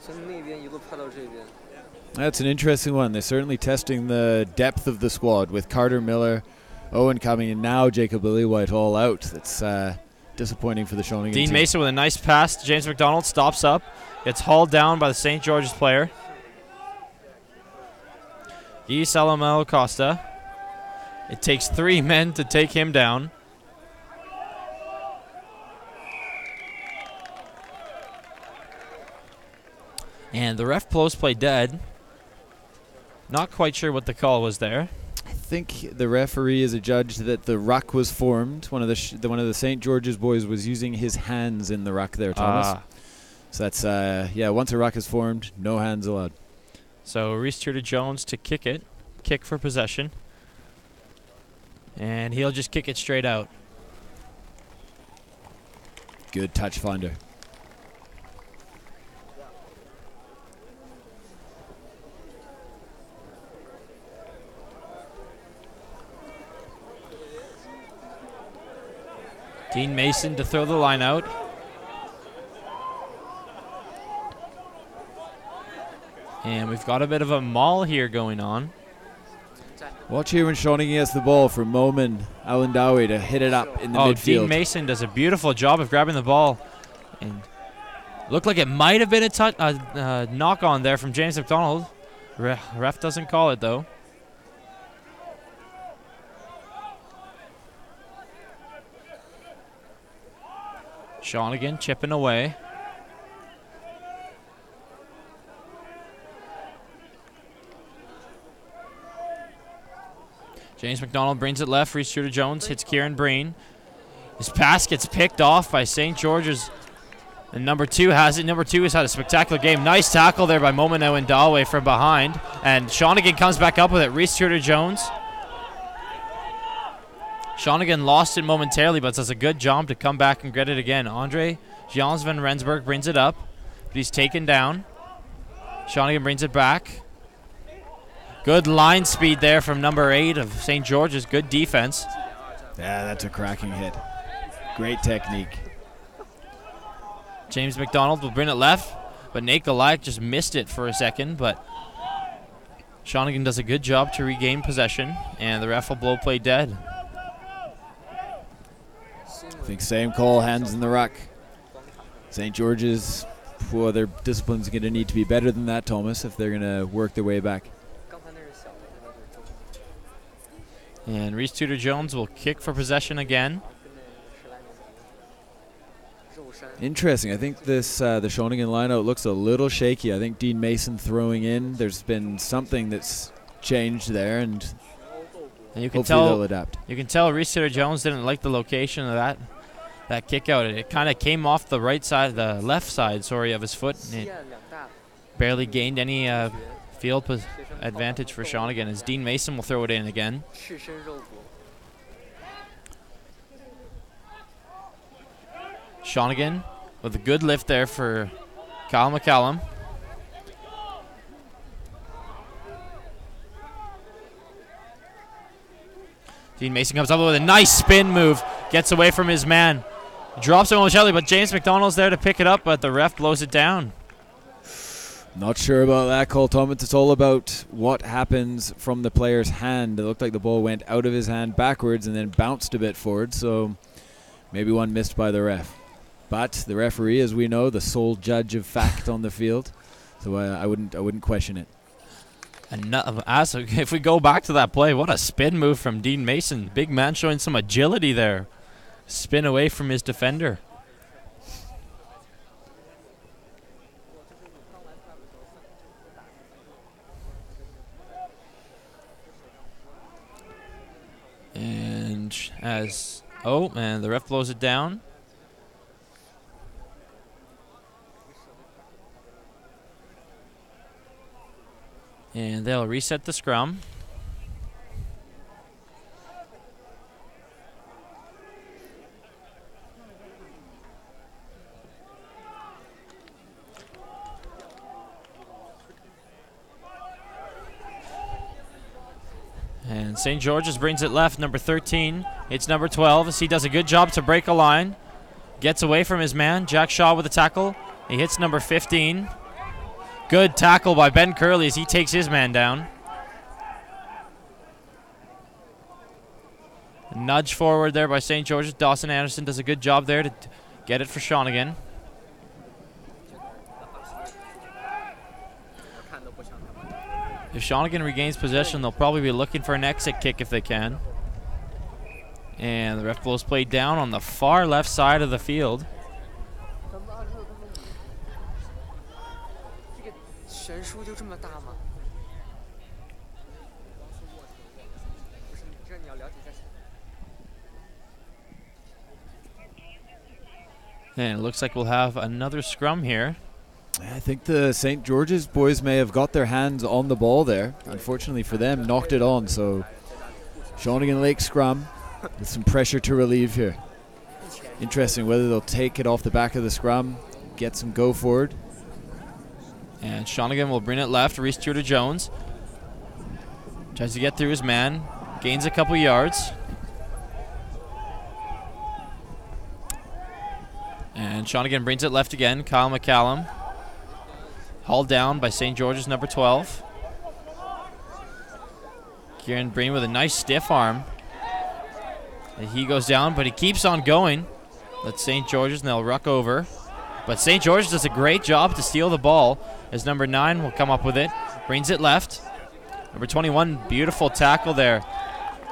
That's an interesting one. They're certainly testing the depth of the squad with Carter Miller, Owen coming in now, Jacob Lillywhite all out. That's disappointing for the Shawnigan Dean team. Mason with a nice pass. James McDonald stops up. Gets hauled down by the St. George's player. Guy Salamelo Costa. It takes 3 men to take him down. And the ref blows play dead. Not quite sure what the call was there. I think the referee is adjudged that the ruck was formed. One of the St. George's boys was using his hands in the ruck there, Thomas. So that's yeah. Once a ruck is formed, no hands allowed. So Reese Tudor-Jones to kick for possession, and he'll just kick it straight out. Good touch finder. Dean Mason to throw the line out. And we've got a bit of a maul here going on. Watch here when Shawnigan gets the ball from Momen Alandawi to hit it up in the midfield. Dean Mason does a beautiful job of grabbing the ball. And looked like it might have been a knock on there from James McDonald. Ref doesn't call it though. Shawnigan chipping away. James McDonald brings it left. Reese Tudor-Jones hits Kieran Breen. His pass gets picked off by St. George's. And number 2 has it. Number 2 has had a spectacular game. Nice tackle there by Momino and Dalway from behind. And Shawnigan comes back up with it. Reese Tudor-Jones. Shawnigan lost it momentarily, but does a good job to come back and get it again. Andre Jans van Rensburg brings it up. but he's taken down. Shawnigan brings it back. Good line speed there from number 8 of St. George's. Good defense. Yeah, that's a cracking hit. Great technique. James McDonald will bring it left, but Nate Goliath just missed it for a second, but Shawnigan does a good job to regain possession, and the ref will blow play dead. I think same call, hands in the ruck. St. George's, well, their discipline's going to need to be better than that, Thomas, if they're going to work their way back. And Reese Tudor-Jones will kick for possession again. Interesting. I think this the Shawnigan lineout looks a little shaky. I think Dean Mason throwing in. There's been something that's changed there, and you can hopefully tell they'll adapt. You can tell Reese Tudor-Jones didn't like the location of that kick out. It kind of came off the right side, the left side, sorry, of his foot, and it barely gained any field advantage for Shawnigan, as Dean Mason will throw it in again. Shawnigan with a good lift there for Kyle McCallum. Dean Mason comes up with a nice spin move, gets away from his man, drops it momentarily, but James McDonald's there to pick it up, but the ref blows it down. Not sure about that call, Thomas. It's all about what happens from the player's hand. It looked like the ball went out of his hand backwards and then bounced a bit forward, so maybe one missed by the ref. But the referee, as we know, the sole judge of fact on the field, so I wouldn't question it. And if we go back to that play, what a spin move from Dean Mason. Big man showing some agility there. Spin away from his defender. And and the ref blows it down. And they'll reset the scrum. And St. George's brings it left, number 13. It's number 12 as he does a good job to break a line. Gets away from his man. Jack Shaw with a tackle. He hits number 15. Good tackle by Ben Curley as he takes his man down. A nudge forward there by St. George's. Dawson Anderson does a good job there to get it for Shawnigan. If Shawnigan regains possession, they'll probably be looking for an exit kick if they can. And the ref blows play down on the far left side of the field. And it looks like we'll have another scrum here. I think the St. George's boys may have got their hands on the ball there. Unfortunately for them, knocked it on. So Shawnigan Lake scrum with some pressure to relieve here. Interesting whether they'll take it off the back of the scrum, get some go forward. And Shawnigan will bring it left. Reese Tudor-Jones tries to get through his man, gains a couple yards. And Shawnigan brings it left again. Kyle McCallum hauled down by St. George's number 12. Kieran Breen with a nice stiff arm. And he goes down, but he keeps on going. That's St. George's, and they'll ruck over. But St. George's does a great job to steal the ball as number 9 will come up with it. Brings it left. Number 21, beautiful tackle there.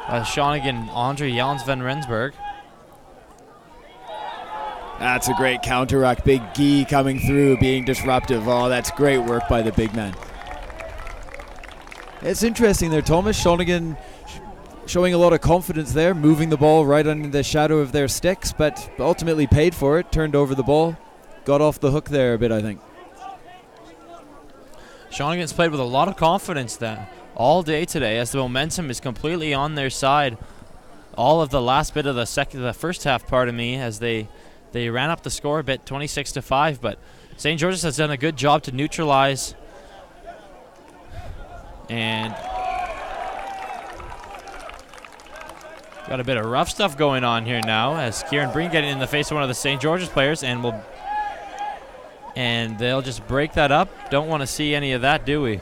Shawnigan, Andre Jans van Rensburg. That's a great counter ruck. Big Guy coming through, being disruptive. Oh, that's great work by the big man. It's interesting there, Thomas. Shawnigan showing a lot of confidence there, moving the ball right under the shadow of their sticks, but ultimately paid for it, turned over the ball, got off the hook there a bit, I think. Shawnigan's played with a lot of confidence then all day today as the momentum is completely on their side. All of the last bit of the first half, as they ran up the score a bit, 26-5, but St. George's has done a good job to neutralize. And got a bit of rough stuff going on here now as Kieran Breen getting in the face of one of the St. George's players, and they'll just break that up. Don't want to see any of that, do we?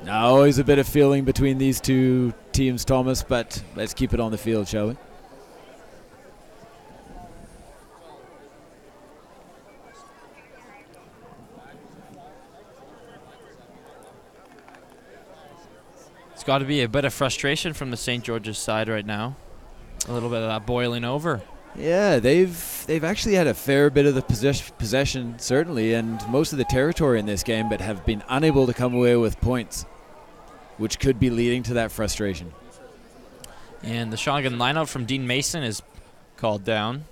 No, always a bit of feeling between these two teams, Thomas, but let's keep it on the field, shall we? It's got to be a bit of frustration from the St. George's side right now. A little bit of that boiling over. Yeah, they've actually had a fair bit of the possession, certainly, and most of the territory in this game, but have been unable to come away with points, which could be leading to that frustration. And the Shawnigan lineout from Dean Mason is called down.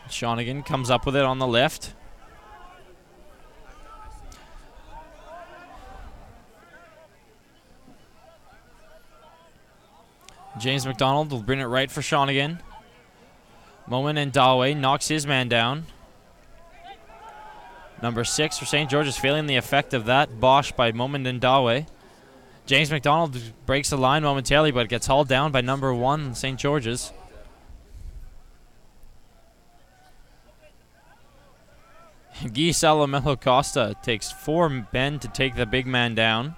Shawnigan comes up with it on the lift. James McDonald will bring it right for Shawnigan. Moman and Dalway knocks his man down. Number 6 for St. George's feeling the effect of that bosh by Moman and Dalway. James McDonald breaks the line momentarily, but gets hauled down by number 1 St. George's. Guy Salamelo Costa takes 4 men to take the big man down.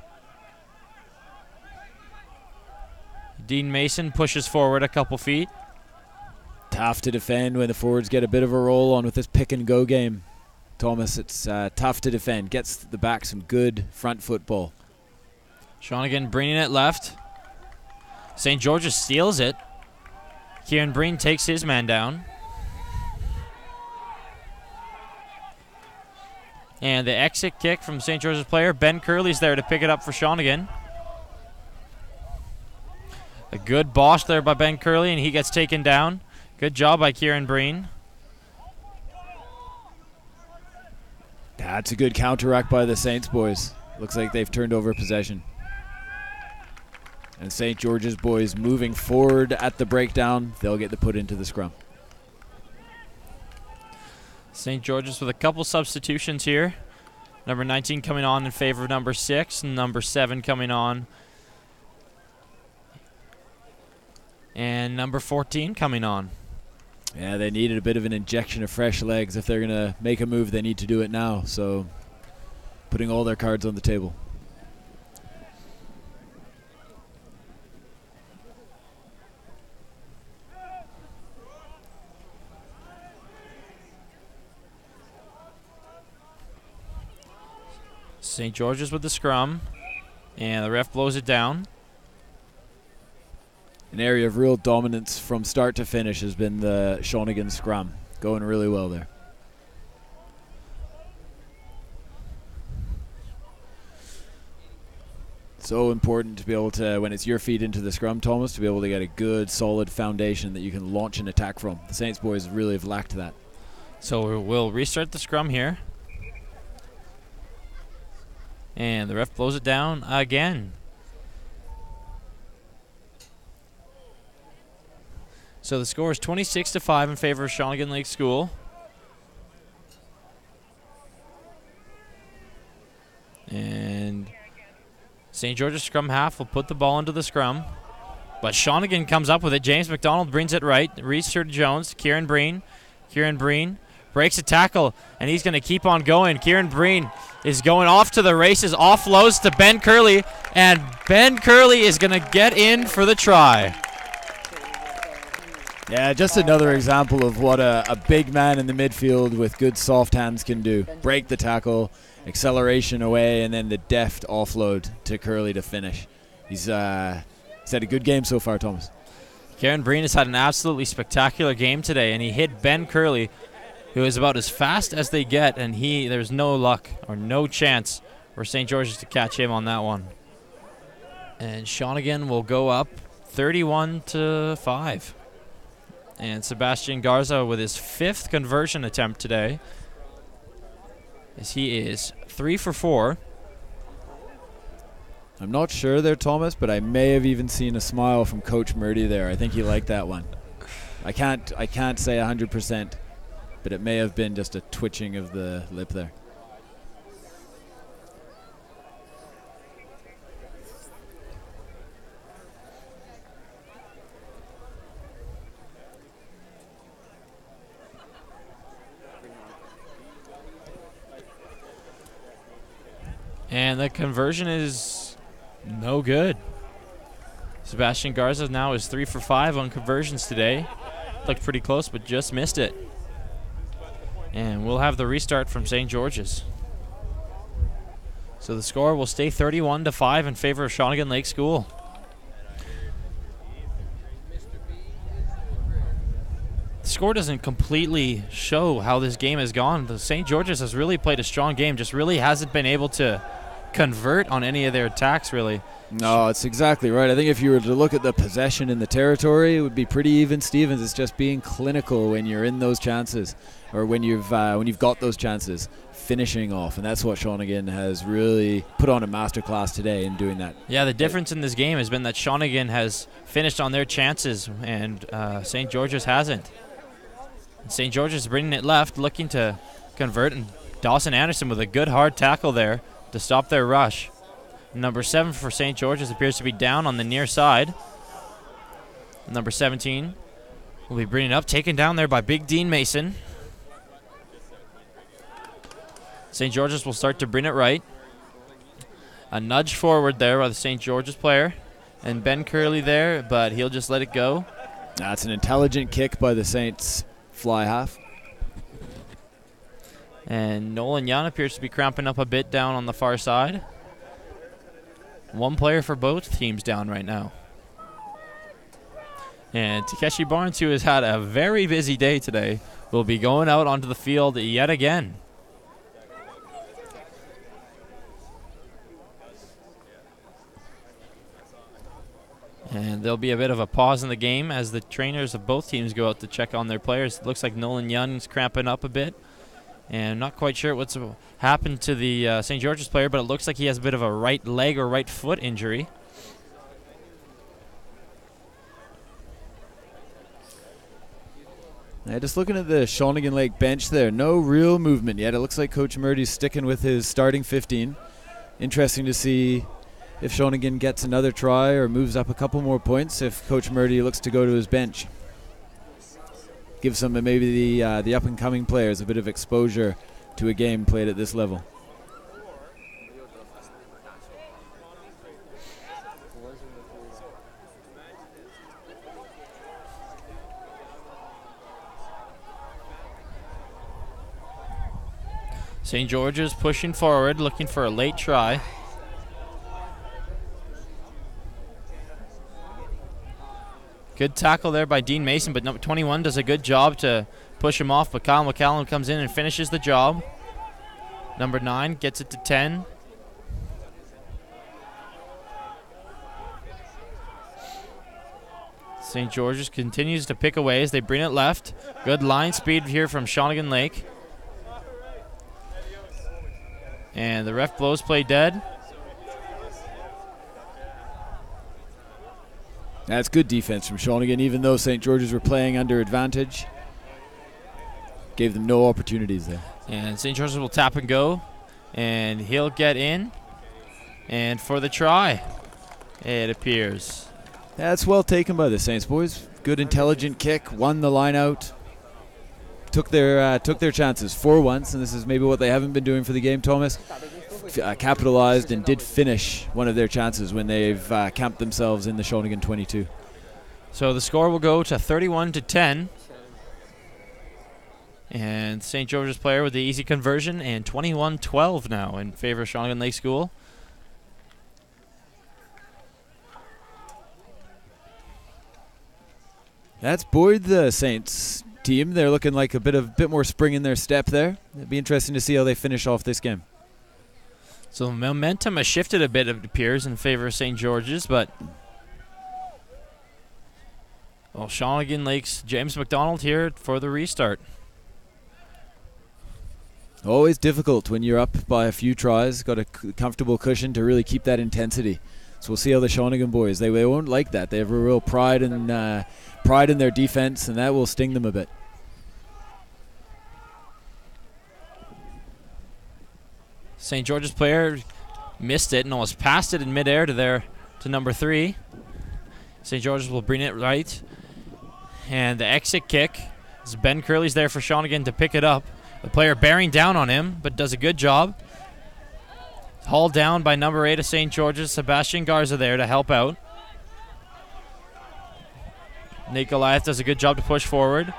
Dean Mason pushes forward a couple feet. Tough to defend when the forwards get a bit of a roll on with this pick and go game. Thomas, it's tough to defend. Gets the back some good front football. Shawnigan bringing it left. St. George's steals it. Kieran Breen takes his man down. And the exit kick from St. George's player. Ben Curley's there to pick it up for Shawnigan. A good bosh there by Ben Curley, and he gets taken down. Good job by Kieran Breen. That's a good counteract by the Saints boys. Looks like they've turned over possession. And St. George's boys moving forward at the breakdown. They'll get the put into the scrum. St. George's with a couple substitutions here. Number 19 coming on in favor of number 6, and number 7 coming on. And number 14 coming on. Yeah, they needed a bit of an injection of fresh legs. If they're going to make a move, they need to do it now. So putting all their cards on the table. St. George's with the scrum, and the ref blows it down. An area of real dominance from start to finish has been the Shawnigan scrum. Going really well there. So important to be able to, when it's your feet into the scrum, Thomas, to be able to get a good, solid foundation that you can launch an attack from. The Saints boys really have lacked that. So we'll restart the scrum here. And the ref blows it down again. So the score is 26-5 in favor of Shawnigan Lake School. And St. George's scrum half will put the ball into the scrum. But Shawnigan comes up with it. James McDonald brings it right. Richard Jones, Kieran Breen. Kieran Breen breaks a tackle, and he's going to keep on going. Kieran Breen is going off to the races, offloads to Ben Curley, and Ben Curley is going to get in for the try. Yeah, just another example of what a big man in the midfield with good soft hands can do. Break the tackle, acceleration away, and then the deft offload to Curley to finish. He's had a good game so far, Thomas. Kieran Breen has had an absolutely spectacular game today, and he hit Ben Curley, who is about as fast as they get, and there's no luck or no chance for St. George's to catch him on that one. And Shawnigan will go up 31-5. And Sebastian Garza with his 5th conversion attempt today, as he is 3 for 4. I'm not sure there, Thomas, but I may have even seen a smile from Coach Murdy there. I think he liked that one. I can't say 100%, but it may have been just a twitching of the lip there. And the conversion is no good. Sebastian Garza now is 3 for 5 on conversions today. Looked pretty close, but just missed it. And we'll have the restart from St. George's. So the score will stay 31-5 in favor of Shawnigan Lake School. The score doesn't completely show how this game has gone. The St. George's has really played a strong game, just really hasn't been able to convert on any of their attacks, really. No, it's exactly right. I think if you were to look at the possession in the territory, it would be pretty even Stevens. It's just being clinical when you're in those chances, or when you've got those chances, finishing off, and that's what Shawnigan has really put on a masterclass today in doing that. Yeah, the difference in this game has been that Shawnigan has finished on their chances, and St. George's hasn't. St. George's bringing it left, looking to convert, and Dawson Anderson with a good hard tackle there to stop their rush. Number 7 for St. George's appears to be down on the near side. Number 17 will be bringing it up, taken down there by Big Dean Mason. St. George's will start to bring it right. A nudge forward there by the St. George's player. And Ben Curley there, but he'll just let it go. That's an intelligent kick by the Saints fly half. And Nolan Young appears to be cramping up a bit down on the far side. One player for both teams down right now. And Takeshi Barnes, who has had a very busy day today, will be going out onto the field yet again. And there'll be a bit of a pause in the game as the trainers of both teams go out to check on their players. It looks like Nolan Young's cramping up a bit. And I'm not quite sure what's happened to the St. George's player, but it looks like he has a bit of a right leg or right foot injury. Yeah, just looking at the Shawnigan Lake bench there, no real movement yet. It looks like Coach Murdy's sticking with his starting 15. Interesting to see if Shawnigan gets another try or moves up a couple more points if Coach Murdy looks to go to his bench. Give some maybe the up-and-coming players a bit of exposure to a game played at this level. St. George's pushing forward, looking for a late try. Good tackle there by Dean Mason, but number 21 does a good job to push him off, but Kyle McCallum comes in and finishes the job. Number 9 gets it to 10. St. George's continues to pick away as they bring it left. Good line speed here from Shawnigan Lake. And the ref blows play dead. That's good defense from Shawnigan, even though St. George's were playing under advantage. Gave them no opportunities there. And St. George's will tap and go. And he'll get in. And for the try, it appears. That's well taken by the Saints boys. Good intelligent kick, won the line out. Took their chances for once, and this is maybe what they haven't been doing for the game, Thomas. Capitalized and did finish one of their chances when they've camped themselves in the Shawnigan 22. So the score will go to 31-10. And St. George's player with the easy conversion, and 21-12 now in favor of Shawnigan Lake School. That's buoyed the Saints team. They're looking like a bit more spring in their step there. It'll be interesting to see how they finish off this game. So the momentum has shifted a bit, it appears, in favor of St. George's, but well, Shawnigan Lake's James McDonald here for the restart. Always difficult when you're up by a few tries. Got a comfortable cushion to really keep that intensity. So we'll see how the Shawnigan boys, they won't like that. They have a real pride in their defense, and that will sting them a bit. St. George's player missed it and almost passed it in midair to number 3. St. George's will bring it right. And the exit kick. Ben Curley's there for Shawnigan to pick it up. The player bearing down on him, but does a good job. Hauled down by number 8 of St. George's, Sebastian Garza there to help out. Nate Goliath does a good job to push forward.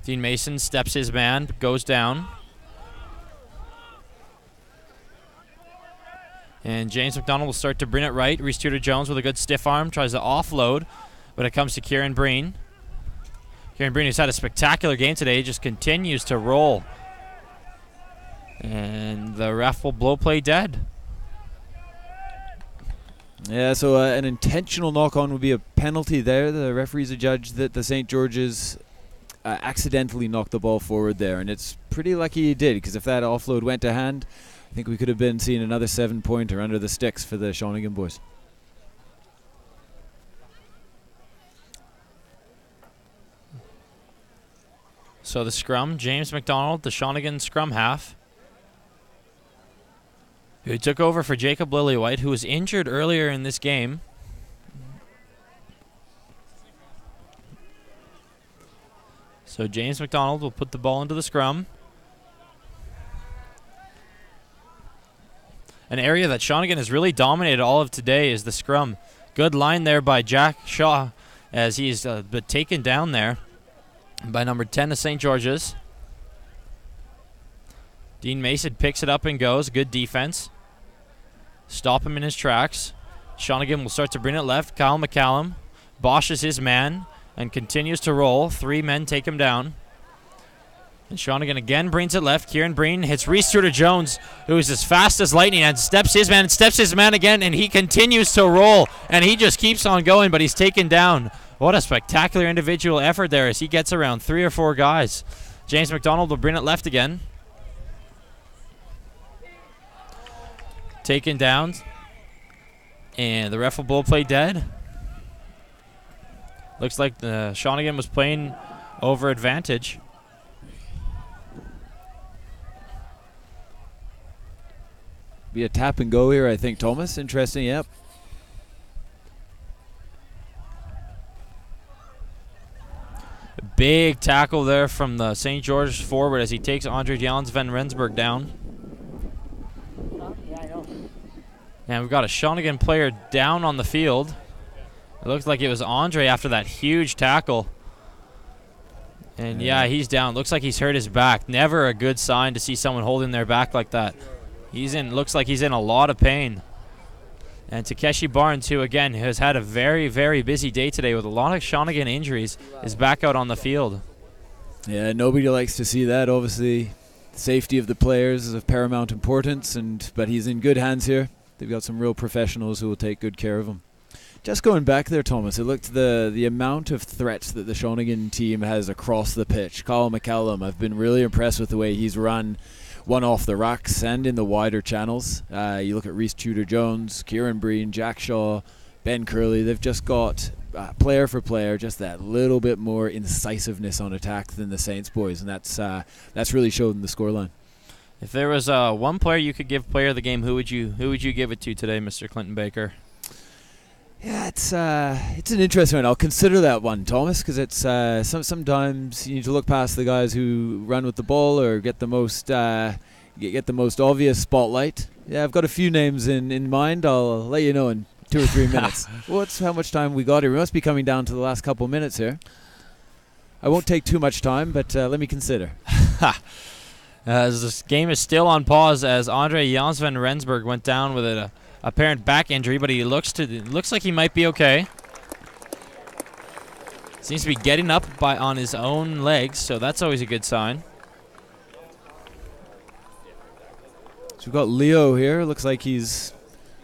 Dean Mason steps his man, goes down. And James McDonald will start to bring it right. Reese Tudor-Jones with a good stiff arm, tries to offload, but it comes to Kieran Breen. Kieran Breen, who's had a spectacular game today, just continues to roll. And the ref will blow play dead. Yeah, so an intentional knock-on would be a penalty there. The referees adjudged that the St. George's accidentally knocked the ball forward there, and it's pretty lucky he did, because if that offload went to hand, I think we could have been seeing another 7-pointer under the sticks for the Shawnigan boys. So the scrum, James McDonald, the Shawnigan scrum half, who took over for Jacob Lillywhite, who was injured earlier in this game. So James McDonald will put the ball into the scrum. An area that Shawnigan has really dominated all of today is the scrum. Good line there by Jack Shaw as he's been taken down there by number 10 of St. George's. Dean Mason picks it up and goes. Good defense. Stop him in his tracks. Shawnigan will start to bring it left. Kyle McCallum boshes his man and continues to roll. 3 men take him down. And Shawnigan again brings it left. Kieran Breen hits Reese Tudor-Jones, who is as fast as lightning, and steps his man again, and he continues to roll. And he just keeps on going, but he's taken down. What a spectacular individual effort there as he gets around 3 or 4 guys. James McDonald will bring it left again. Taken down. And the ref will blow play dead. Looks like the Shawnigan was playing over advantage. Be a tap and go here, I think, Thomas. Interesting, yep. A big tackle there from the St. George's forward as he takes Andre Jans van Rensburg down. And we've got a Shawnigan player down on the field. It looks like it was Andre after that huge tackle. And yeah, he's down. Looks like he's hurt his back. Never a good sign to see someone holding their back like that. Looks like he's in a lot of pain. And Takeshi Barnes, who again has had a very, very busy day today with a lot of Shawnigan injuries, is back out on the field. Yeah, nobody likes to see that. Obviously, the safety of the players is of paramount importance, but he's in good hands here. They've got some real professionals who will take good care of him. Just going back there, Thomas, it looked the amount of threats that the Shawnigan team has across the pitch. Kyle McCallum, I've been really impressed with the way he's run one off the rocks and in the wider channels. You look at Reese Tudor-Jones, Kieran Breen, Jack Shaw, Ben Curley. They've just got player for player just that little bit more incisiveness on attack than the Saints boys, and that's really showed in the scoreline. If there was one player you could give player of the game, who would you give it to today, Mr. Clinton Baker? Yeah, it's an interesting one. I'll consider that one, Thomas, because it's sometimes you need to look past the guys who run with the ball or get the most obvious spotlight. Yeah, I've got a few names in mind. I'll let you know in 2 or 3 minutes. What's how much time we got here? We must be coming down to the last couple minutes here. I won't take too much time, but let me consider. As this game is still on pause, as Andre Jans van Rensburg went down with an apparent back injury, but he looks like he might be okay. Seems to be getting up on his own legs, so that's always a good sign. So we've got Leo here. Looks like he's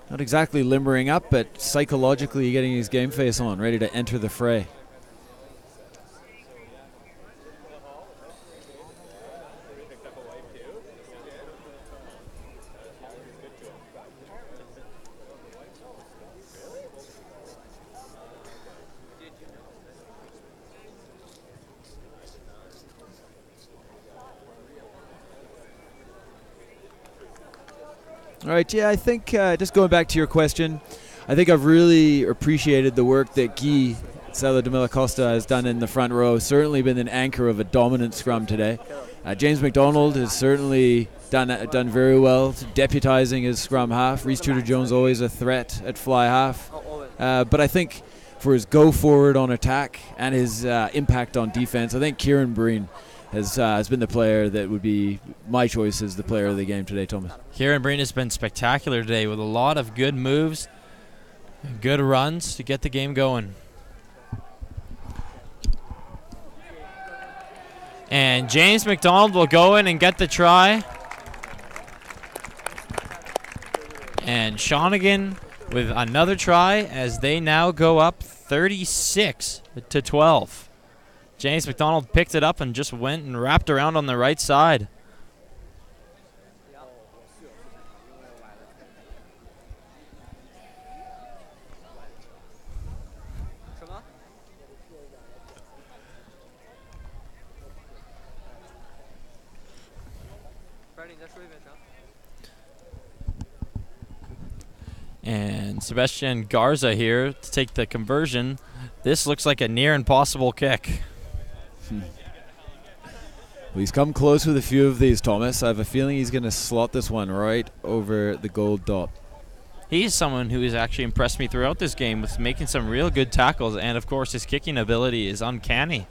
not exactly limbering up, but psychologically getting his game face on, ready to enter the fray. All right, yeah, I think just going back to your question, I think I've really appreciated the work that Guy Sella de Costa has done in the front row. Certainly been an anchor of a dominant scrum today. James McDonald has certainly done very well, deputizing his scrum half. Reese Tudor-Jones always a threat at fly half. But I think for his go forward on attack and his impact on defense, I think Kieran Breen has been the player that would be my choice as the player of the game today, Thomas. Kieran Breen has been spectacular today with a lot of good moves, good runs to get the game going. And James McDonald will go in and get the try. And Shawnigan with another try as they now go up 36-12. James McDonald picked it up and just went and wrapped around on the right side. And Sebastian Garza here to take the conversion. This looks like a near impossible kick. Well, he's come close with a few of these, Thomas. I have a feeling he's going to slot this one right over the gold dot. He's someone who has actually impressed me throughout this game with making some real good tackles, and of course his kicking ability is uncanny.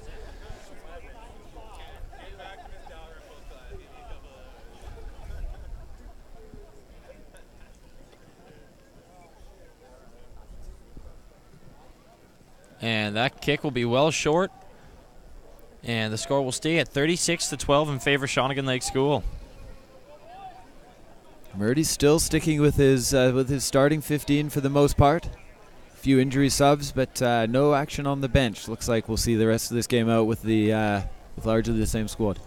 And that kick will be well short. And the score will stay at 36-12 in favor of Shawnigan Lake School. Murdy's still sticking with his starting 15 for the most part. A few injury subs, but no action on the bench. Looks like we'll see the rest of this game out with the with largely the same squad.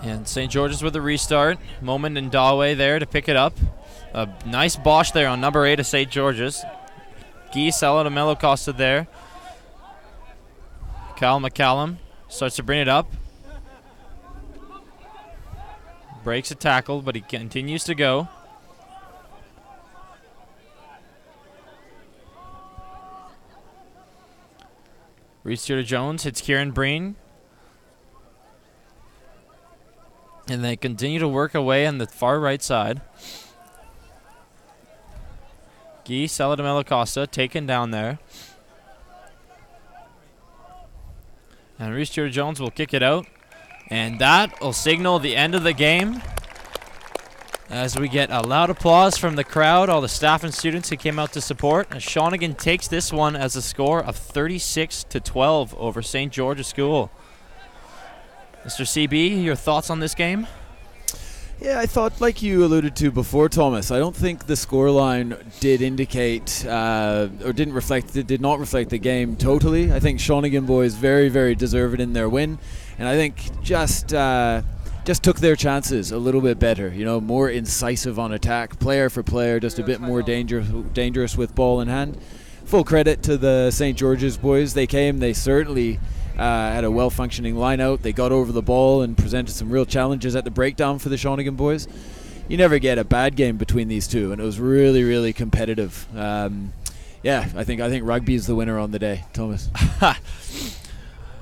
And St. George's with a restart. Moment and Daway there to pick it up. A nice Bosch there on number 8 of St. George's. Guy Sella de Melo Costa there. Cal McCallum starts to bring it up. Breaks a tackle, but he continues to go. Reese Tudor-Jones hits Kieran Breen. And they continue to work away on the far right side. Guy Sella de Melo Costa taken down there. And Reese Tudor-Jones will kick it out. And that will signal the end of the game as we get a loud applause from the crowd, all the staff and students who came out to support. And Shawnigan takes this one as a score of 36-12 over St. George's School. Mr. CB, your thoughts on this game? Yeah, I thought, like you alluded to before, Thomas, I don't think the scoreline did indicate or did not reflect the game totally. I think Shawnigan boys very, very deserved in their win, and I think just took their chances a little bit better. You know, more incisive on attack, player for player, just a bit more dangerous with ball in hand. Full credit to the St. George's boys. They came. They certainly had a well-functioning line-out. They got over the ball and presented some real challenges at the breakdown for the Shawnigan boys. You never get a bad game between these two, and it was really, really competitive. Yeah, I think rugby is the winner on the day, Thomas.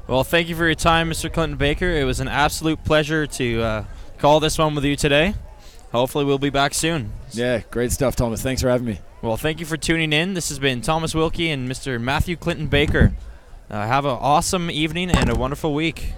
Well, thank you for your time, Mr. Clinton Baker. It was an absolute pleasure to call this one with you today. Hopefully we'll be back soon. Yeah, great stuff, Thomas. Thanks for having me. Well, thank you for tuning in. This has been Thomas Wilkie and Mr. Matthew Clinton Baker. Have an awesome evening and a wonderful week.